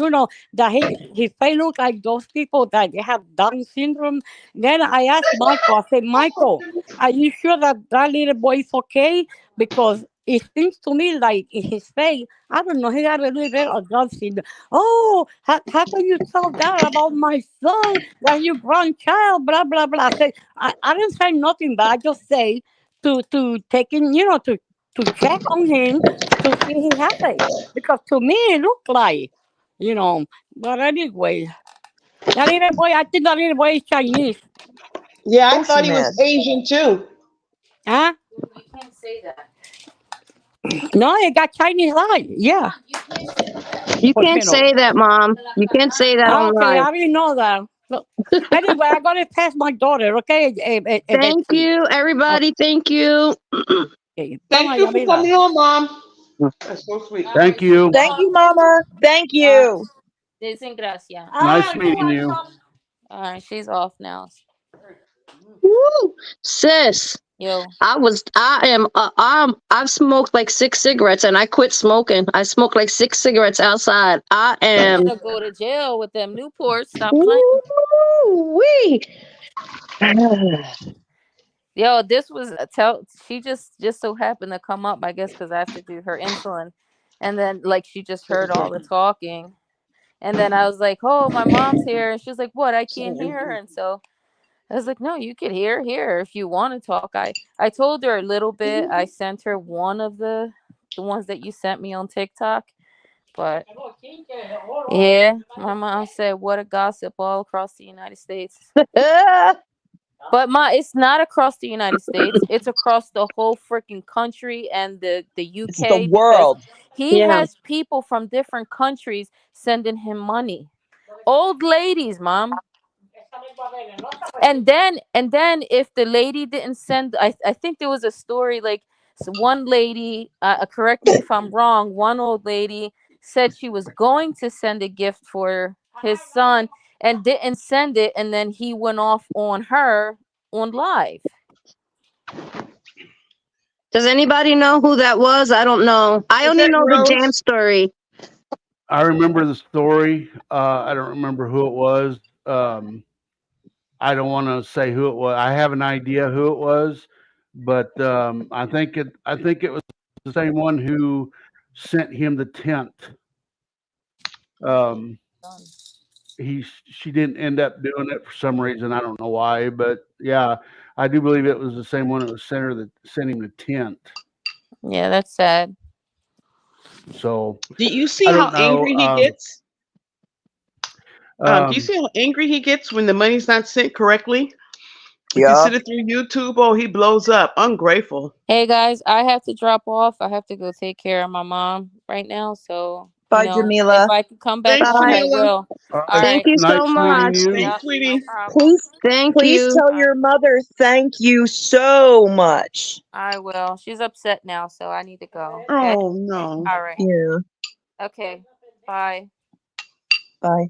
That his face looks like those people that they have Down syndrome. Then I asked Michael. I said, Michael, are you sure that little boy is okay? Because it seems to me like in his face, I don't know, he got a little bit of Down syndrome. Oh, how can you tell that about my son? That you grandchild, blah blah blah. I didn't say nothing, but I just say to take him, to check on him to see he happy. Because to me it looked like, But anyway, that little boy, I think that little boy is Chinese. Yeah, I Oh, thought she he was mad. Asian too. Huh? We can't say that. No, he got Chinese eyes. Yeah. You ¿Por can't qué no? say that, Mom. You can't say that Okay, online. I didn't know that. Look, anyway, I got to pass my daughter, okay? Thank you, everybody. Thank you. Okay. Thank Toma, you for coming Yamila. on, Mom. That's so sweet. Thank you. Thank you, Mama. Thank you. Dicen gracias. Nice meeting you. All right, she's off now. Woo. Sis, Yo, I've smoked like 6 cigarettes and I quit smoking. I smoked like 6 cigarettes outside. I you am. better go to jail with them Newports. Stop playing. Woo-wee. Yo, this was a tell. She just so happened to come up, I guess, because I have to do her insulin, and then like she just heard all the talking, and then I was like, "Oh, my mom's here," and she was like, "What? I can't hear her." And so I was like, "No, you could hear here if you want to talk." I told her a little bit. I sent her one of the ones that you sent me on TikTok, but yeah, my mom said, "What a gossip all across the United States." But it's not across the United States. It's across the whole freaking country and the It's the UK because world. he Yeah. has people from different countries sending him money. Old ladies, mom. And then if the lady didn't send, I think there was a story like one lady, correct me if I'm wrong, one old lady said she was going to send a gift for his son and didn't send it, and then he went off on her on live. Does anybody know who that was? I don't know. I Was only that know the jam Rose? story. I remember the story. I don't remember who it was. I don't want to say who it was. I have an idea who it was, but I think it was the same one who sent him the tent. Um, she didn't end up doing it for some reason. I don't know why, but yeah, I do believe it was the same one that was sent him the tent. Yeah, that's sad. So Do you see I how don't know. angry he gets? Do you Um, see how angry he gets when the money's not sent correctly? If you Yep. send it through YouTube, oh, he blows up. Ungrateful. Hey guys, I have to drop off. I have to go take care of my mom right now. So, Bye, if Jamila. I could come back Thanks, on, Bye. I Jamila. will. all All right, Thank right. you so nice meeting much. you. Thanks, Yep, no sweetie. problem. Please, Thank please you. tell your mother thank you so much. I will. She's upset now, so I need to go. Okay. Oh, no. All right. Yeah. Okay. Bye. Bye.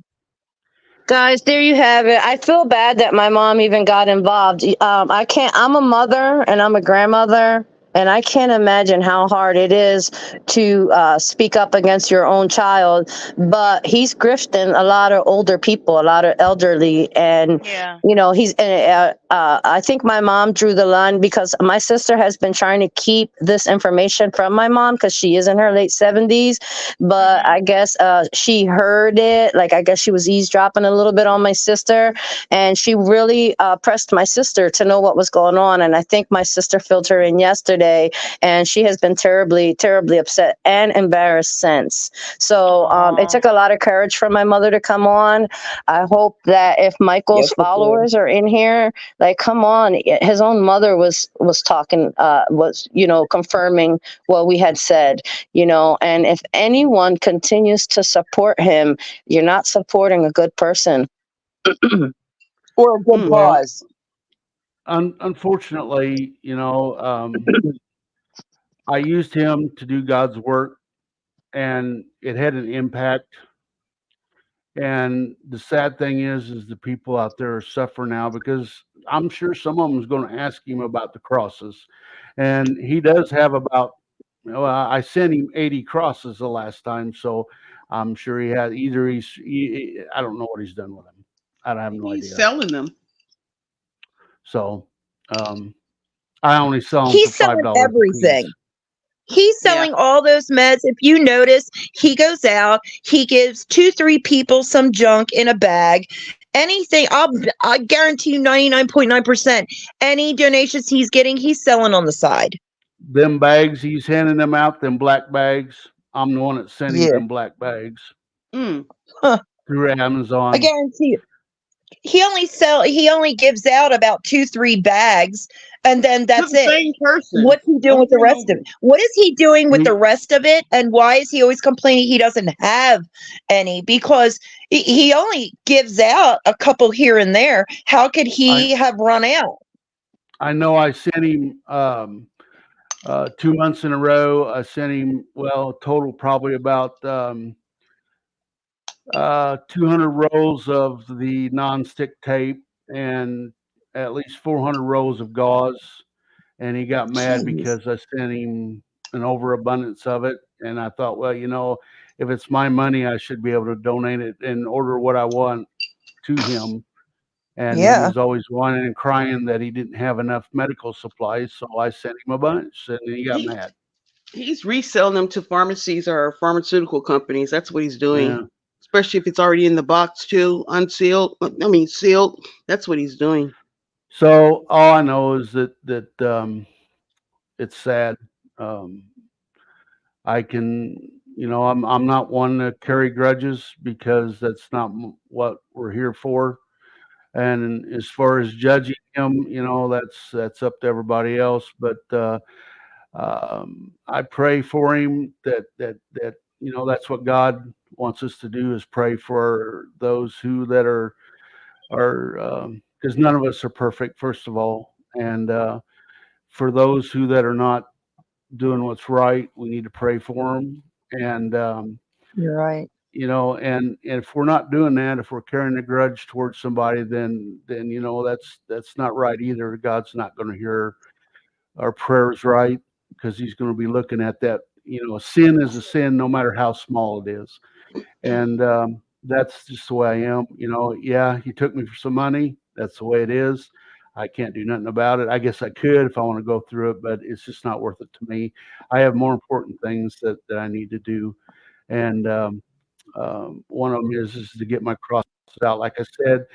Guys, there you have it. I feel bad that my mom even got involved. I can't, I'm a mother and I'm a grandmother, and I can't imagine how hard it is to speak up against your own child. But he's grifting a lot of older people, a lot of elderly, and Yeah. he's. I think my mom drew the line because my sister has been trying to keep this information from my mom because she is in her late 70s. But Mhm. I guess she heard it. Like I guess she was eavesdropping a little bit on my sister, and she really pressed my sister to know what was going on. And I think my sister filled her in yesterday, and she has been terribly, terribly upset and embarrassed since. So it Aw. took a lot of courage for my mother to come on. I hope that if Michael's Yes, it did. followers are in here, like, come on, his own mother was talking, was confirming what we had said, and if anyone continues to support him, you're not supporting a good person. Or a good Mm. Well, cause. unfortunately, I used him to do God's work, and it had an impact. And the sad thing is the people out there are suffering now because I'm sure some of them is going to ask him about the crosses, and he does have about. Well, I sent him 80 crosses the last time, so I'm sure he had either I don't know what he's done with them. I have no He's idea. selling them. So um, I only sell them for He's selling $5 a piece. everything. He's Yeah. selling all those meds. If you notice, he goes out, he gives 2, 3 people some junk in a bag. Anything, I guarantee you 99.9%. Any donations he's getting, he's selling on the side. Them bags, he's handing them out, them black bags. I'm the one that sent him Yeah. them black bags Mm. Huh. through I Amazon. guarantee you. He only gives out about 2, 3 bags, and then To that's the it. same person What's he doing with over the and rest of over. it? What is he doing with the He, rest of it? And why is he always complaining he doesn't have any? Because he only gives out a couple here and there. How could I, he have run out? I know I sent him 2 months in a row. I sent him, well, total probably about 200 rolls of the nonstick tape and at least 400 rolls of gauze. And he got mad Jeez. because I sent him an overabundance of it. And I thought, well, if it's my money, I should be able to donate it and order what I want to him. And he Yeah. was always whining and crying that he didn't have enough medical supplies. So I sent him a bunch, and he got He, mad. he's reselling them to pharmacies or pharmaceutical companies. That's what he's doing. Yeah. Especially if it's already in the box too, unsealed. I mean, sealed. That's what he's doing. So all I know is that it's sad. Um, I can, I'm not one to carry grudges because that's not what we're here for. And as far as judging him, that's up to everybody else. But I pray for him that that's what God wants us to do, is pray for those who that are because none of us are perfect, first of all, and for those who that are not doing what's right, we need to pray for them. And You're right. and if we're not doing that, if we're carrying a grudge towards somebody, then that's not right either. God's not going to hear our prayers right, because he's going to be looking at that. Sin is a sin, no matter how small it is. And that's just the way I am. Yeah, he took me for some money. That's the way it is. I can't do nothing about it. I guess I could if I want to go through it, but it's just not worth it to me. I have more important things that I need to do. And one of them is to get my crosses out. Like I said,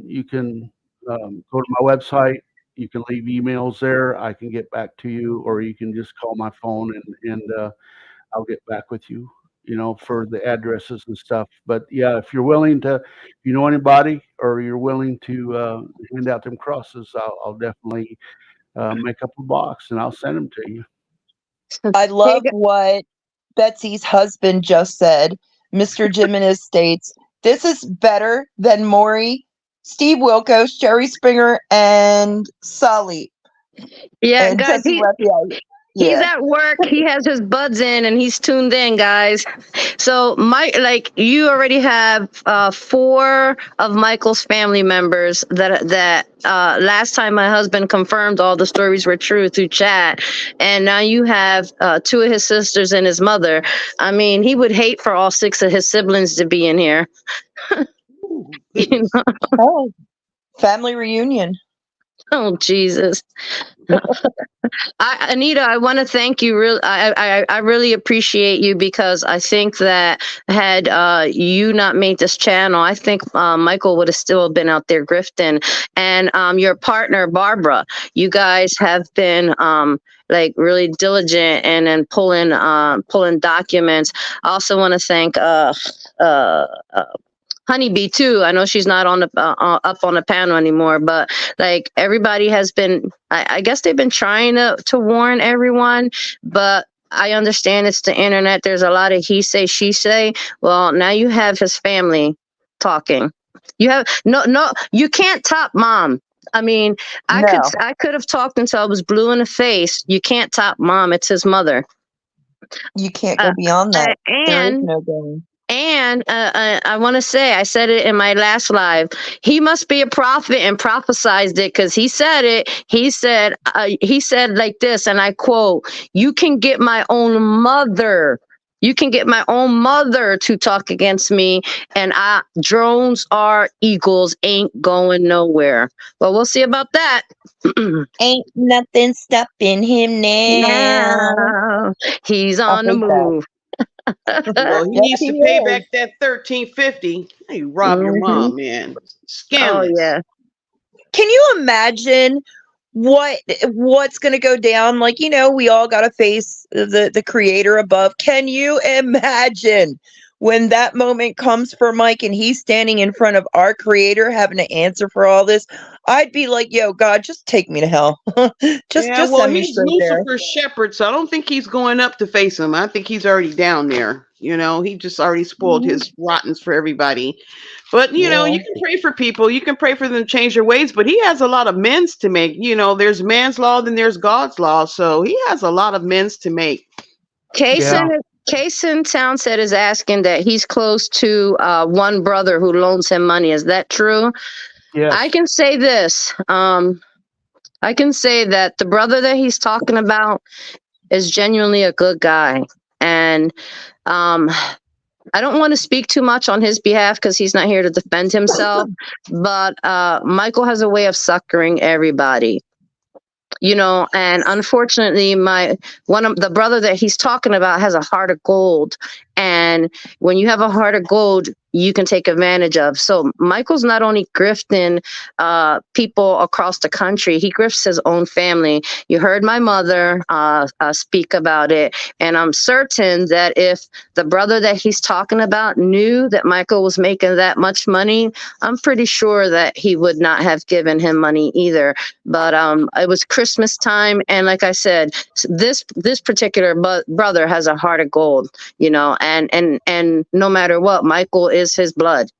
you can go to my website. You can leave emails there. I can get back to you, or you can just call my phone, and I'll get back with you, for the addresses and stuff. But yeah, if you're willing to, if you know anybody, or you're willing to hand out them crosses, I'll definitely make up a box and I'll send them to you. I Hey, love what Betsy's husband just said. Mr. Jimenez states, "This is better than Maury, Steve Wilkos, Jerry Springer, and Sully." yeah, And guys, Betsy Raphael. he's Yeah. at work. He has his buds in and he's tuned in, guys. So you already have 4 of Michael's family members that last time my husband confirmed all the stories were true through chat, and now you have 2 of his sisters and his mother. I mean, he would hate for all 6 of his siblings to be in here. Ooh, You goodness. know? Oh, family reunion. Oh Jesus. Anita, I want to thank you. I really appreciate you, because I think that had you not made this channel, I think Michael would have still been out there grifting. And your partner, Barbara, you guys have been like really diligent and pulling documents. I also want to thank Honeybee too. I know she's not on the up on the panel anymore, but like everybody has been. I guess they've been trying to warn everyone, but I understand it's the internet. There's a lot of he say, she say. Well, now you have his family talking. You have no. You can't top mom. I mean, No, I could have talked until I was blue in the face. You can't top mom. It's his mother. you can't go beyond that. There is And no going. And I want to say, I said it in my last live. He must be a prophet and prophesized it, because he said it. He said like this, and I quote: "You can get my own mother. You can get my own mother to talk against me, and drones are eagles, ain't going nowhere." Well, we'll see about that. Ain't nothing stopping him now. Now he's I on the hate that. move. Well, he Yes, needs he to pay is. back that 1350. Hey, you rob your Mhm. mom, man. Oh Scandalous. yeah. Can you imagine what's going to go down? Like, we all got to face the creator above. Can you imagine when that moment comes for Mike and he's standing in front of our creator having to answer for all this? I'd be like, yo, God, just take me to hell. just Yeah, well, send me he's straight there. Lucifer's shepherd, so I don't think he's going up to face him. I think he's already down there. He just already spoiled Mhm. his rottens for everybody. But, Yeah. you can pray for people. You can pray for them to change their ways, but he has a lot of amends to make. There's man's law, then there's God's law. So he has a lot of amends to make. Yeah. Kason Townsend is asking that he's close to one brother who loans him money. Is that true? I Yes. can say this. I can say that the brother that he's talking about is genuinely a good guy. And I don't want to speak too much on his behalf because he's not here to defend himself, but Michael has a way of suckering everybody. And unfortunately one of the brother that he's talking about has a heart of gold, and when you have a heart of gold, you can take advantage of. So Michael's not only grifting people across the country, he grifts his own family. You heard my mother speak about it, and I'm certain that if the brother that he's talking about knew that Michael was making that much money, I'm pretty sure that he would not have given him money either. But it was Christmas time, and like I said, this particular brother has a heart of gold, and no matter what, Michael is his blood.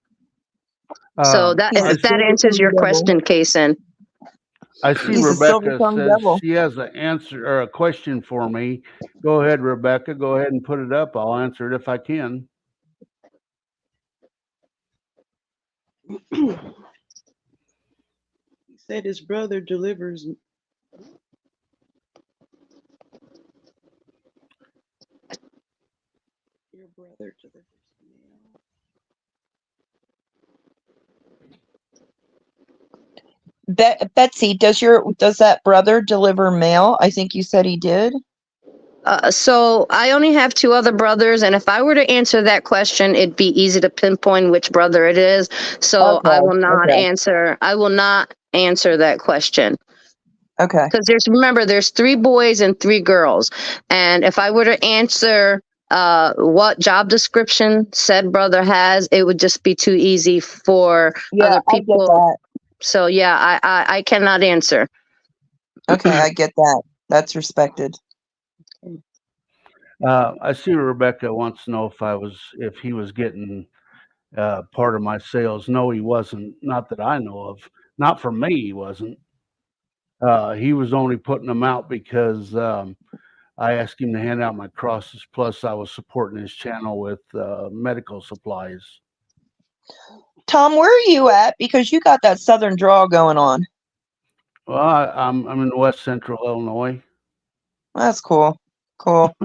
So that He's a if that silver answers tongued your devil. question, Kason. I see He's a silver Rebecca tongued says devil. she has an answer or a question for me. Go ahead, Rebecca. Go ahead and put it up. I'll answer it if I can. He said his brother delivers. Your brother delivers mail. Betsy, does that brother deliver mail? I think you said he did. So I only have two other brothers, and if I were to answer that question, it'd be easy to pinpoint which brother it is. So I will not answer. I will not answer that question. Okay. Because there's 3 boys and 3 girls, and if I were to answer what job description said brother has, it would just be too easy for other people. I get that. So yeah, I cannot answer. Okay, I get that. That's respected. I see Rebecca wants to know if he was getting part of my sales. No, he wasn't. Not that I know of. Not for me, he wasn't. He was only putting them out because I asked him to hand out my crosses. Plus, I was supporting his channel with medical supplies. Tom, where are you at? Because you got that southern drawl going on. Well, I'm in West Central Illinois. That's cool. Cool.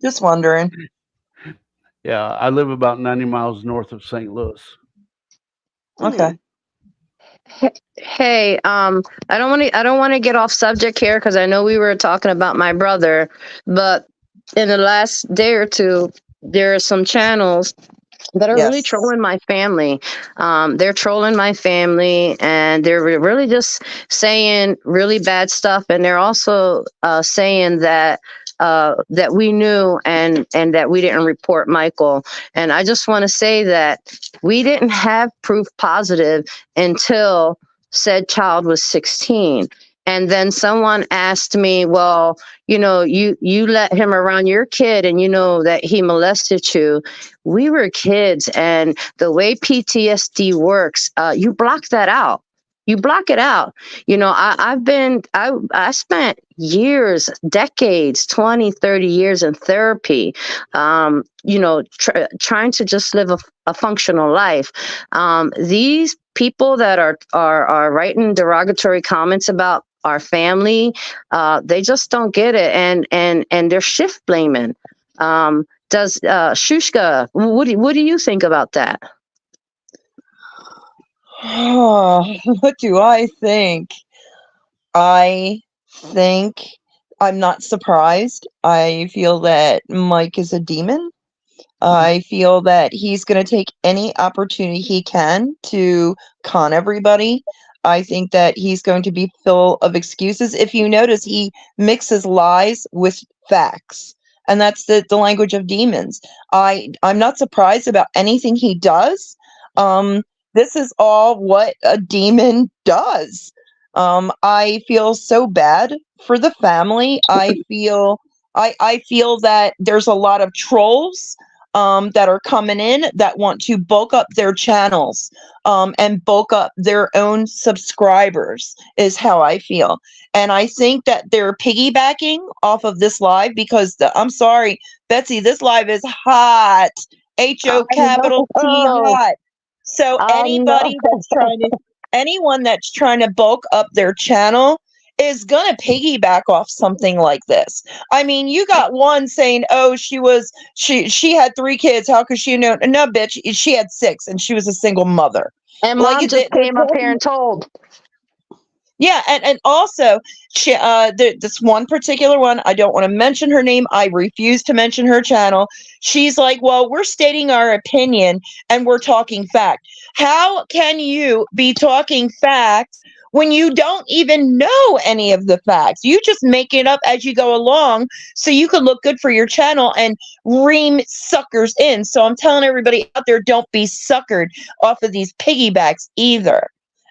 Just wondering. Yeah, I live about 90 miles north of St. Louis. Okay. Hey, I don't want to get off subject here because I know we were talking about my brother, but in the last day or two, there are some channels that are really trolling my family. They're trolling my family, and they're really just saying really bad stuff. And they're also saying that that we knew and that we didn't report Michael. And I just want to say that we didn't have proof positive until said child was 16. And then someone asked me, well, you let him around your kid and you know that he molested you. We were kids, and the way PTSD works, you block that out. You block it out. I spent years, decades, 20, 30 years in therapy, trying to just live a functional life. These people that are writing derogatory comments about our family, they just don't get it, and they're shift blaming. Does Shushka, what do you think about that? What do I think? I think I'm not surprised. I feel that Mike is a demon. I feel that he's going to take any opportunity he can to con everybody. I think that he's going to be full of excuses. If you notice, he mixes lies with facts. And that's the language of demons. I'm not surprised about anything he does. This is all what a demon does. I feel so bad for the family. I feel that there's a lot of trolls that are coming in that want to bulk up their channels and bulk up their own subscribers is how I feel. And I think that they're piggybacking off of this live because I'm sorry, Betsy, this live is hot. H-O capital T hot. So anyone that's trying to bulk up their channel is going to piggyback off something like this. I mean, you got one saying, "Oh, she had 3 kids. How could she know?" No, bitch, she had 6, and she was a single mother. And Like, mom just they're came up here talking. and told. Yeah, and also this one particular one, I don't want to mention her name. I refuse to mention her channel. She's like, "Well, we're stating our opinion and we're talking fact." How can you be talking facts when you don't even know any of the facts? You just make it up as you go along so you can look good for your channel and ream suckers in. So I'm telling everybody out there, don't be suckered off of these piggybacks either.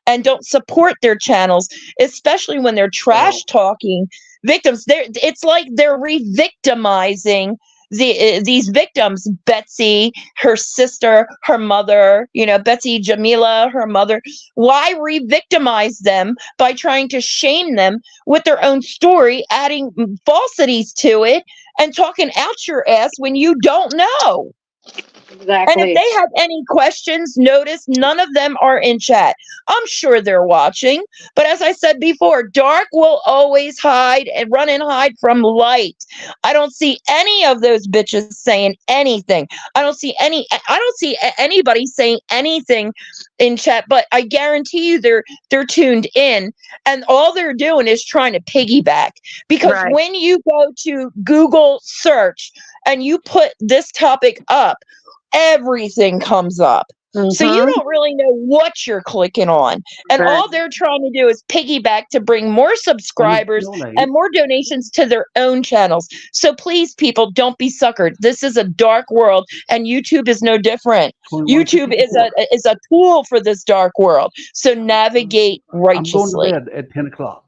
And don't support their channels, especially when they're trash talking victims. It's like they're re-victimizing these victims. Betsy, her sister, her mother, Betsy Jamila, her mother. Why re-victimize them by trying to shame them with their own story, adding falsities to it, and talking out your ass when you don't know? And if Exactly. they have any questions, notice none of them are in chat. I'm sure they're watching, but as I said before, dark will always hide and run and hide from light. I don't see any of those bitches saying anything. I don't see anybody saying anything in chat, but I guarantee you they're tuned in, and all they're doing is trying to piggyback. Because Right. when you go to Google search and you put this topic up, everything comes up. So you Mhm. don't really know what you're clicking on. And Right. all they're trying to do is piggyback to bring more subscribers and more donations to their own channels. So please, people, don't be suckered. This is a dark world, and YouTube is no different. YouTube is a tool for this dark world. So navigate I'm going to righteously. bed at 10 o'clock.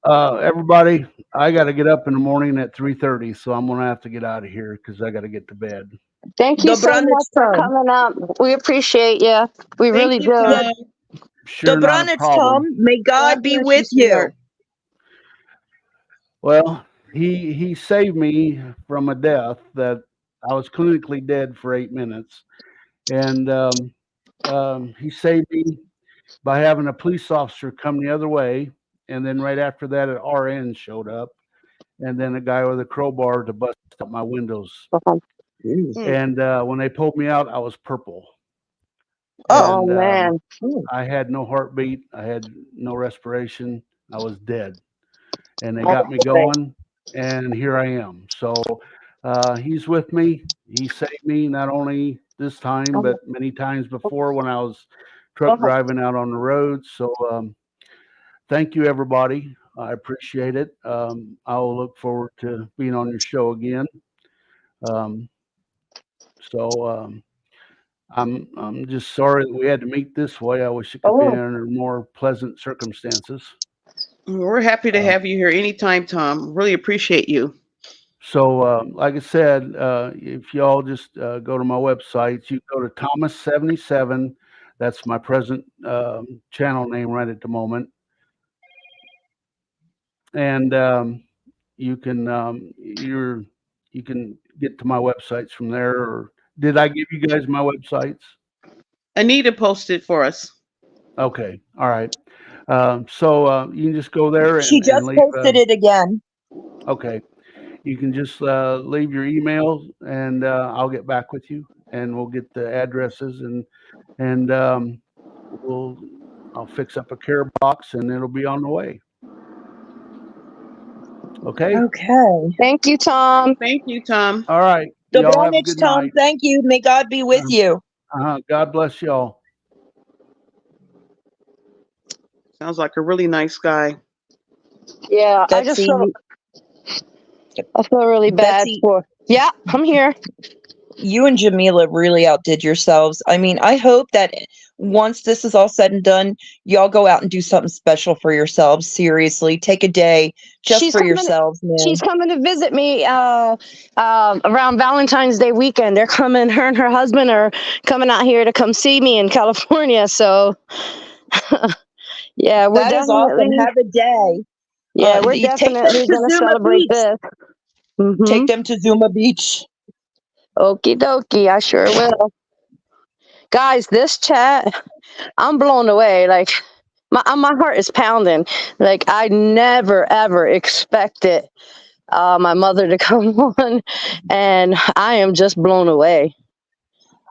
Everybody, I got to get up in the morning at 3:30, so I'm going to have to get out of here because I got to get to bed. Thank you so Dobranoc, much for Tom. coming up. We appreciate you. We Thank really you, do. Yeah. Tom. Sure, not a Dobranoc, problem. Tom. May God be bless you, with you. sweetheart. Well, he saved me from a death that I was clinically dead for 8 minutes, and he saved me by having a police officer come the other way, and then right after that, an RN showed up, and then a guy with a crowbar to bust up my windows. And when they pulled me out, I was purple. Oh And man. I had no heartbeat. I had no respiration. I was dead. And they Oh, got me going, and here I am. So he's with me. He saved me not only this time, but many times before when I was truck driving out on the road. So thank you, everybody. I appreciate it. I will look forward to being on your show again. Um, so I'm just sorry that we had to meet this way. I wish it could be under more pleasant circumstances. We're happy to have you here anytime, Tom. Really appreciate you. So, like I said, if y'all just go to my websites, you go to Thomas77. That's my present channel name right at the moment, and you can you can get to my websites from there. Or did I give you guys my websites? Anita posted for us. Okay, all right. So you can just go there She and just leave. posted it again. Okay, you can just leave your emails, and I'll get back with you, and we'll get the addresses, and I'll fix up a care box, and it'll be on the way. Okay. Okay. Thank you, Tom. Thank you, Tom. All right. Y'all have a Dobranoc, good Tom. night. Thank you. May God be with you. God bless y'all. Sounds like a really nice guy. Yeah, Betsy, I feel really bad Betsy, for. Yeah, I'm here. you and Jamila really outdid yourselves. I mean, I hope that once this is all said and done, y'all go out and do something special for yourselves. Seriously, take a day just She's for coming. yourselves, man. She's coming to visit me around Valentine's Day weekend. They're coming. Her and her husband are coming out here to come see me in California. So, yeah, we're That is awesome. definitely. Have a day. Yeah, we're You take them definitely to gonna Zuma celebrate Beach. this. Take them to Zuma Beach. Okie dokie, I sure will. Guys, this chat, I'm blown away. Like my heart is pounding. Like I never ever expected my mother to come on, and I am just blown away.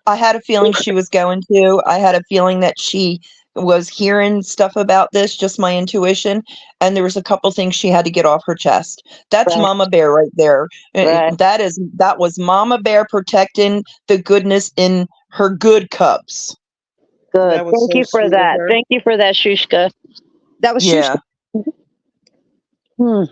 I had a feeling she was going to. I had a feeling that she was hearing stuff about this, just my intuition, and there was a couple things she had to get off her chest. That's Right. Mama Bear right there. Right. That was Mama Bear protecting the goodness in her good cubs. Good. That was Thank so you for sweet of that. her. Thank you for that, Shushka. That was Yeah. Shushka.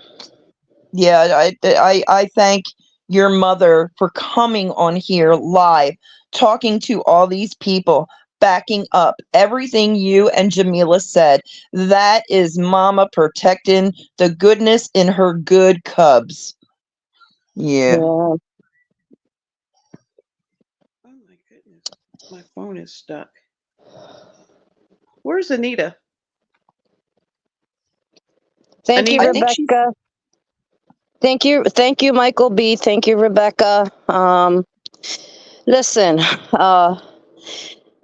Yeah, I thank your mother for coming on here live, talking to all these people, backing up everything you and Jamila said. That is Mama protecting the goodness in her good cubs. Yeah. Yeah. Oh my goodness. My phone is stuck. Where's Anita? Thank you, I Anita? think she's Rebecca. Thank you, Michael B. Thank you, Rebecca. Listen,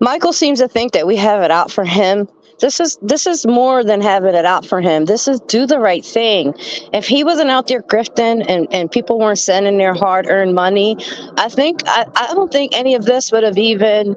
Michael seems to think that we have it out for him. This is more than having it out for him. This is do the right thing. If he wasn't out there grifting and people weren't sending their hard-earned money, I don't think any of this would have even,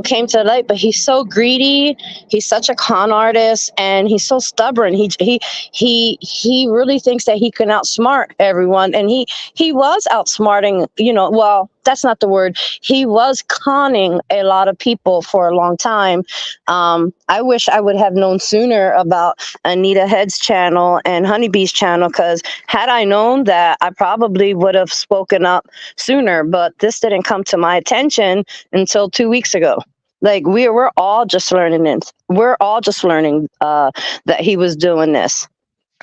came to light. But he's so greedy. He's such a con artist, and he's so stubborn. He really thinks that he can outsmart everyone, and he was outsmarting. Well, that's not the word. He was conning a lot of people for a long time. I wish I would have known sooner about AnitaHead's channel and Honeybee's channel, because had I known that, I probably would have spoken up sooner. But this didn't come to my attention until 2 weeks ago. Like we're all just learning this. We're all just learning that he was doing this.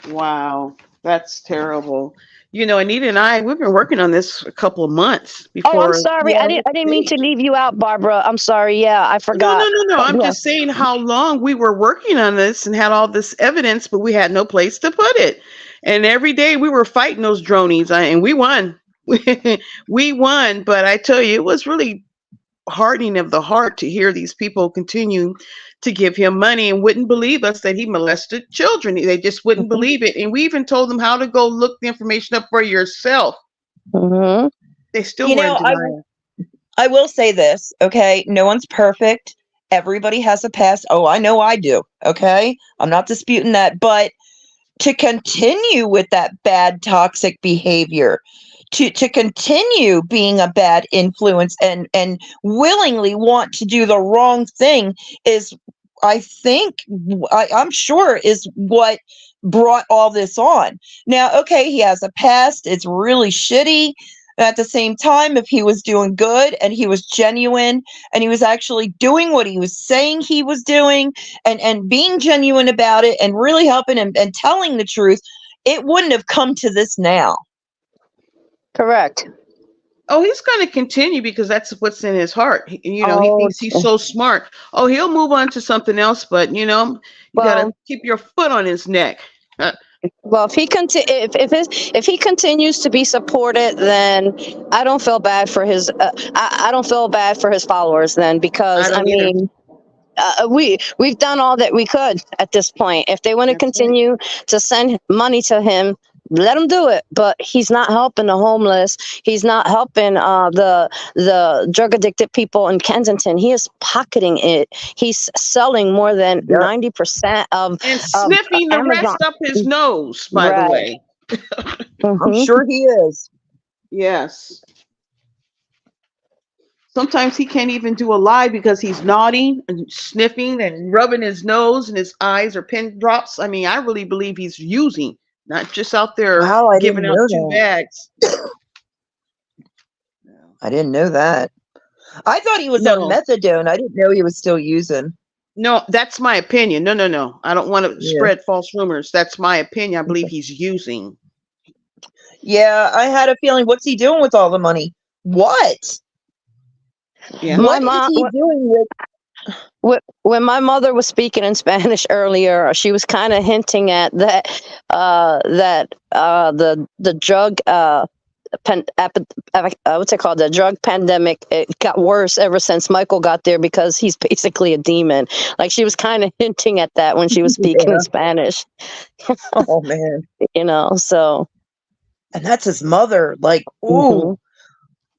Wow, that's terrible. Anita and we've been working on this a couple of months Oh, I'm before. sorry. yeah. I didn't mean to leave you out, Barbara. I'm sorry. Yeah, I No, forgot. no, no, no. I'm Yeah. just saying how long we were working on this and had all this evidence, but we had no place to put it. And every day we were fighting those dronies, and we won. We won, but I tell you, it was really hardening of the heart to hear these people continue to give him money and wouldn't believe us that he molested children. They just wouldn't believe it. And we even told them how to go look the information up for yourself. Mm-hmm. They still You were in know, denial. I will say this, okay? No one's perfect. Everybody has a past. Oh, I know I do, okay? I'm not disputing that, but to continue with that bad toxic behavior, to continue being a bad influence and willingly want to do the wrong thing is, I think, I'm sure, is what brought all this on. Now, okay, he has a past. It's really shitty. At the same time, if he was doing good and he was genuine and he was actually doing what he was saying he was doing and being genuine about it and really helping him and telling the truth, it wouldn't have come to this now. Correct. Oh, he's going to continue because that's what's in his heart. He Oh, thinks he's so smart. Oh, he'll move on to something else, but you got to well, keep your foot on his neck. well, if he continues to be supported, then I don't feel bad for his. I don't feel bad for his followers then, because I I don't either. mean, we've done all that we could at this point. If they want to That's right. continue to send money to him, let him do it. But he's not helping the homeless. He's not helping the drug addicted people in Kensington. He is pocketing it. He's selling more than 90% of And sniffing the Amazon. rest up his nose, by the Right. way. I'm Mhm. sure he is. Yes. Sometimes he can't even do a live because he's nodding and sniffing and rubbing his nose and his eyes are pin drops. I mean, I really believe he's using, not just out there Wow, I giving didn't out know 2 that. bags. I didn't know that. I thought he was on No, methadone. I didn't know he was still using. no, that's my opinion. No, no, no. I don't want to Yeah. spread false rumors. That's my opinion. I believe he's using. Yeah, I had a feeling. What's he doing with all the money? What? Yeah. My What is mom, he doing with? when my mother was speaking in Spanish earlier, she was kind of hinting at that the drug what's it called? The drug pandemic. It got worse ever since Michael got there because he's basically a demon. Like she was kind of hinting at that when she was speaking in Spanish. Oh man. So. And that's his mother. Like, Mhm.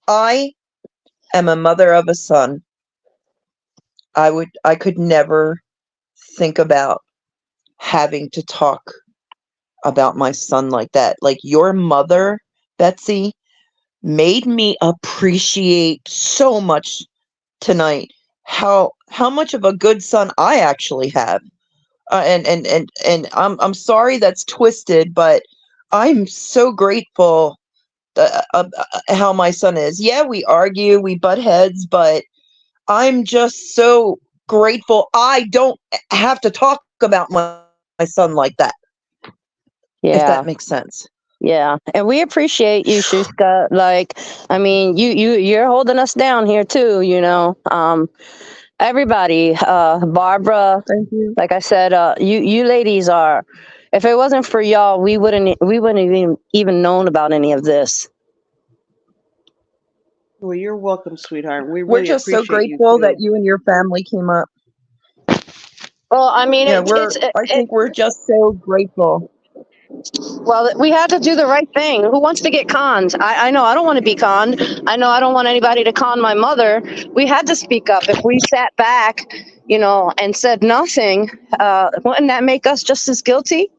I am a mother of a son. I could never think about having to talk about my son like that. Like your mother, Betsy, made me appreciate so much tonight how much of a good son I actually have. And I'm sorry that's twisted, but I'm so grateful how my son is. Yeah, we argue, we butt heads, but I'm just so grateful I don't have to talk about my son like that. If that Yeah. makes sense. Yeah, and we appreciate you, Shushka. Like, I mean, you're holding us down here too. Everybody, Barbara. Thank you. Like I said, you ladies are. If it wasn't for y'all, we wouldn't even known about any of this. Well, you're welcome, sweetheart. We We're really just so appreciate you grateful that too. you and your family came up. Well, I mean, Yeah, I think we're just so grateful. well, we had to do the right thing. Who wants to get conned? I know I don't want to be conned. I know I don't want anybody to con my mother. We had to speak up. If we sat back, and said nothing, wouldn't that make us just as guilty?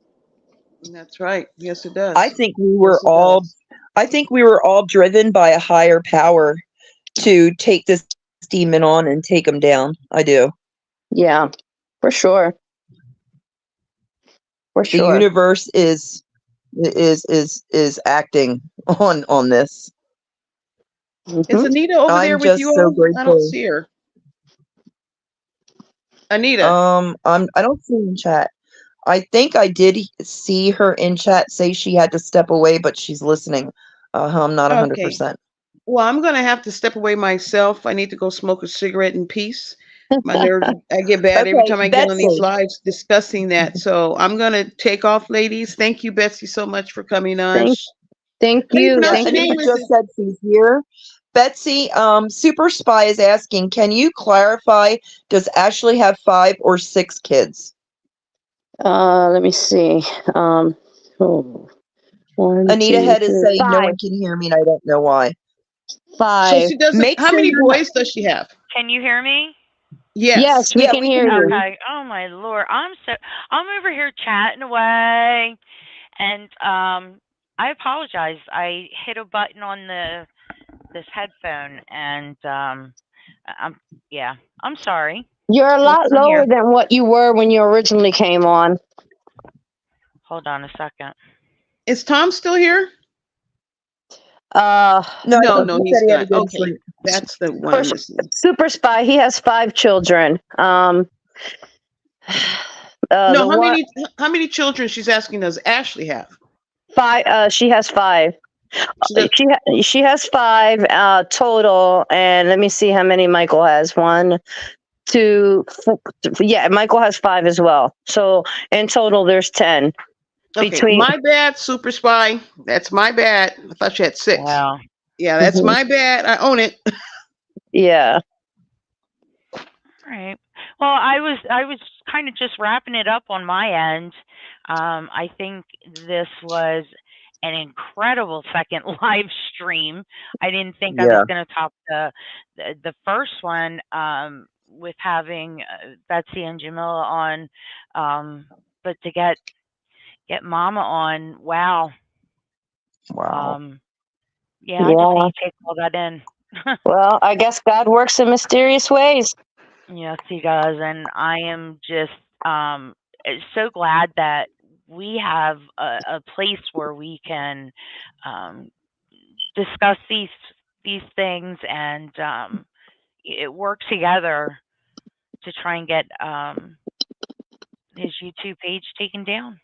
That's right. Yes, it does. I think we Yes, were it all does. I think we were all driven by a higher power to take this demon on and take him down. I do. Yeah, for sure. For The sure. universe is acting on this. Is Mhm. Anita over there I'm with you just so all? I don't grateful. see her. Anita. I don't see her in chat. I think I did see her in chat say she had to step away, but she's listening. I'm not Okay. 100%. Well, I'm going to have to step away myself. I need to go smoke a cigarette in peace. My nerves, I get bad every Okay, time I get on these Betsy. lives discussing that. So I'm going to take off, ladies. Thank you, Betsy, so much for coming on. Thank How do you you. pronounce your Thank Anita name? Is just it? said she's here. Betsy, Super Spy is asking, can you clarify, does Ashley have 5 or 6 kids? Let me see. Oh, 1, Anita 2, Head is 3, saying no 5. one can hear me and I don't know why. So 5. she doesn't. Make How sure many you're not. boys does she have? Can you hear me? Yes, Yes. we Yeah, can we hear can hear you. you. Okay. Oh my lord. I'm over here chatting away, and I apologize. I hit a button on this headphone, and I'm yeah. I'm sorry. You're a lot I'm here. lower than what you were when you originally came on. Hold on a second. Is Tom still here? Uh, No, I No, think no, he said he's he had to not. go to Okay. sleep. That's the one I'm missing. Super Spy, he has 5 children. No, The how one many children she's asking does Ashley have? 5. She has 5. She does. She has 5 total, and let me see how many Michael has. 1, 2, yeah, Michael has 5 as well. So in total, there's 10 Okay, between. my bad, Super Spy. That's my bad. I thought you had 6. Wow. Yeah, that's Mhm. my bad. I own it. Yeah. All right. Well, I was kind of just wrapping it up on my end. I think this was an incredible second live stream. I didn't think I was Yeah. going to top the first one with having Betsy and Jamila on, but to get Mama on, wow. Wow. Yeah, I just need Yeah. to take all that in. Well, I guess God works in mysterious ways. Yes, he does, and I am just so glad that we have a place where we can um, discuss these things and work together to try and get his YouTube page taken down.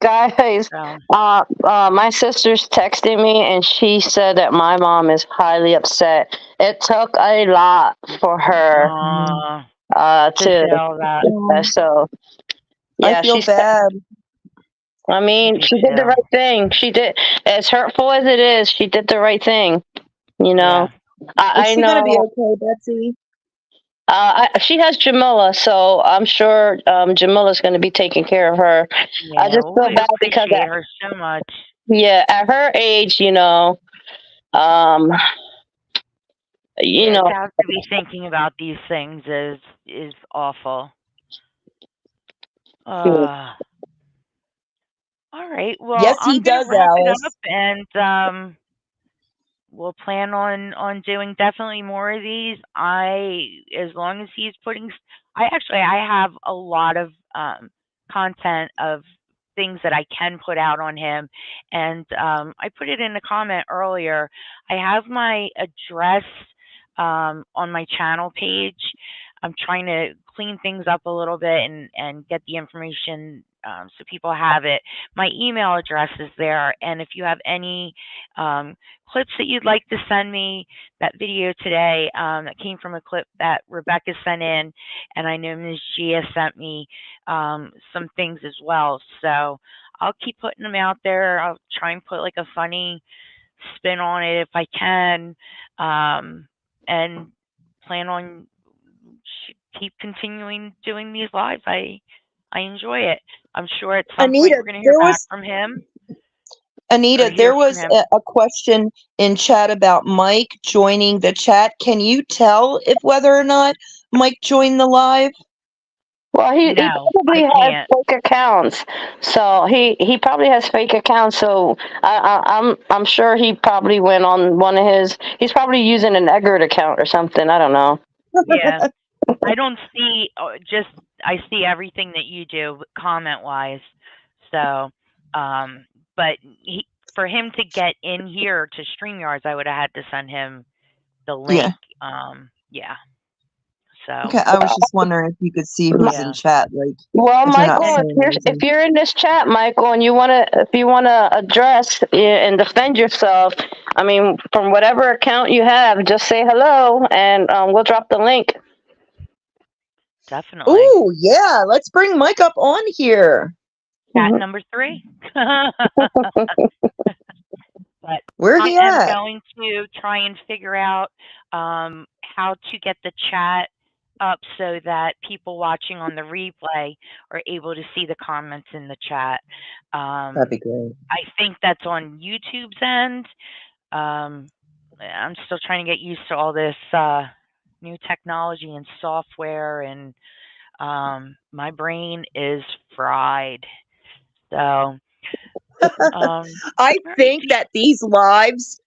Guys, So, my sister's texting me and she said that my mom is highly upset. It took a lot for her to to say all that. Oh, so I yeah, feel bad. I mean, do she did the too. right thing. She did, as hurtful as it is, she did the right thing. You know, Yeah. Is I she gonna be know. okay, Betsy? She has Jamila, so I'm sure Jamila's going to be taking care of her. I Yeah. just Well, feel we bad because appreciate her so much. at her age, um, you Yeah, know, to have to be thinking about these things is awful. Uh all right. Well, Yes, he I'm gonna does, wrap it up Alice. and we'll plan on doing definitely more of these. As long as he's putting I have a lot of content of things that I can put out on him, and I put it in the comment earlier. I have my address on my channel page. I'm trying to clean things up a little bit and get the information so people have it. My email address is there, and if you have any clips that you'd like to send me, that video today that came from a clip that Rebecca sent in, and I know Ms. Gia sent me some things as well. So I'll keep putting them out there. I'll try and put like a funny spin on it if I can, and plan on keep continuing doing these lives. I enjoy it. I'm sure at some point Anita, we're going to hear there back was from him or Anita, hear there from was him. a question in chat about Mike joining the chat. Can you tell if whether or not Mike joined the live? well, he No, I probably has can't. fake accounts. So he probably has fake accounts. So I'm sure he probably went on one of his. He's probably using an Eggert account or something. I don't know. Yeah, I don't see just I see everything that you do comment wise. So, but for him to get in here to StreamYards, I would have had to send him the Yeah. link. Yeah. So, Okay, I was just wondering if you could see who's in yeah. chat, like Well, if you're not Michael, And saying if anything. you're in this chat, Michael, and if you wanna address and defend yourself, I mean, from whatever account you have, just say hello, and we'll drop the link. definitely. Ooh, yeah, let's bring Mike up on here. Cat Mhm. number 3. But Where I he am at? going to try and figure out how to get the chat up so that people watching on the replay are able to see the comments in the chat. That'd be great. I think that's on YouTube's end. Um, I'm still trying to get used to all this new technology and software, and my brain is fried. So, all I right. think that these lives,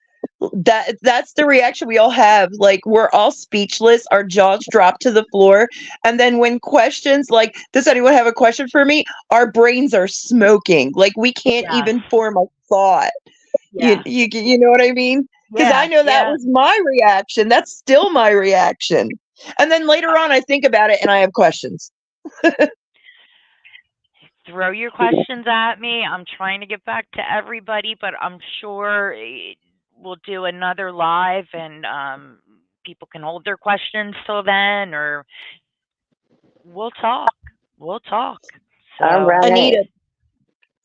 that's the reaction we all have. Like we're all speechless, our jaws drop to the floor, and then when questions like, "Does anyone have a question for me?" Our brains are smoking. Like we can't Yes. even form a thought. Yeah. You know what I mean? Because I Yeah. know that Yeah. was my reaction. That's still my reaction. And then later on, I think about it and I have questions. Throw your questions at me. I'm trying to get back to everybody, but I'm sure we'll do another live and people can hold their questions till then, or we'll talk. We'll talk. All So, right. Anita,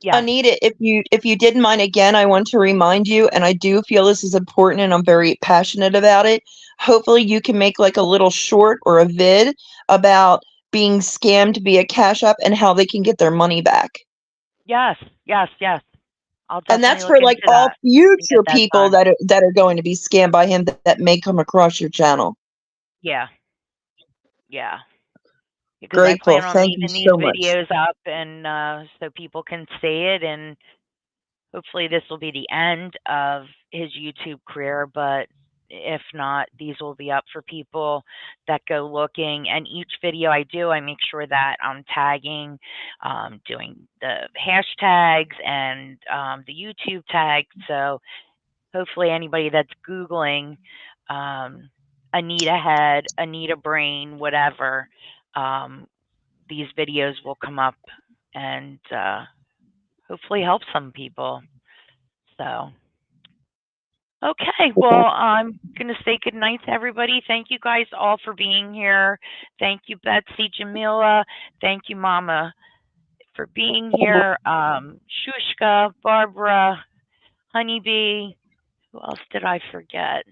yes. Anita, if you didn't mind again, I want to remind you, and I do feel this is important and I'm very passionate about it. Hopefully you can make like a little short or a vid about being scammed via Cash App and how they can get their money back. Yes. Yes. Yes. I'll And definitely that's look for like into all that and get future that people done. that are going to be scammed by him that may come across your channel. Yeah. Yeah. Because I Grateful. plan on Thank you leaving these so much. videos up and so people can see it, and hopefully this will be the end of his YouTube career, but if not, these will be up for people that go looking. And each video I do, I make sure that I'm tagging, doing the hashtags and the YouTube tag. So hopefully anybody that's Googling Anita Head, Anita Brain, whatever, um, these videos will come up and hopefully help some people. So, okay, well, I'm going to say good night to everybody. Thank you guys all for being here. Thank you, Betsy, Jamila. Thank you, Mama, for being here. Shushka, Barbara, Honeybee. Who else did I forget?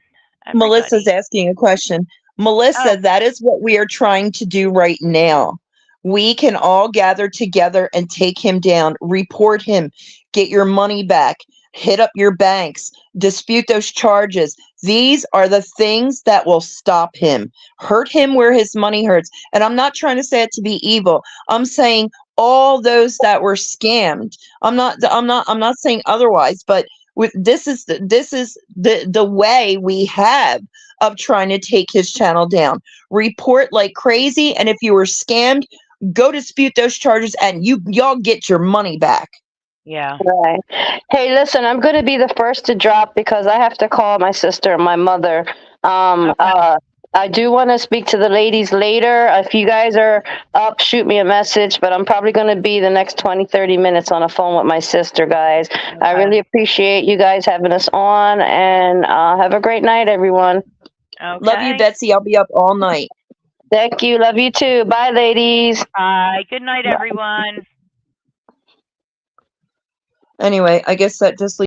Melissa's Everybody. asking a question. Melissa, Oh, that is what we are trying to do right now. We can all gather together and take him down, report him, get your money back, hit up your banks, dispute those charges. These are the things that will stop him, hurt him where his money hurts. And I'm not trying to say it to be evil. I'm saying all those that were scammed. I'm not saying otherwise, but this is the way we have of trying to take his channel down. Report like crazy, and if you were scammed, go dispute those charges, and y'all get your money back. yeah. Right. Hey, listen, I'm going to be the first to drop because I have to call my sister and my mother. Okay. I do want to speak to the ladies later. If you guys are up, shoot me a message, but I'm probably going to be the next 20, 30 minutes on the phone with my sister, guys. I really appreciate you guys having us on, and have a great night, everyone. Okay. Love you, Betsy. I'll be up all night. Thank you. Love you too. Bye, ladies. Bye. Good night, everyone. Anyway, I guess that just leaves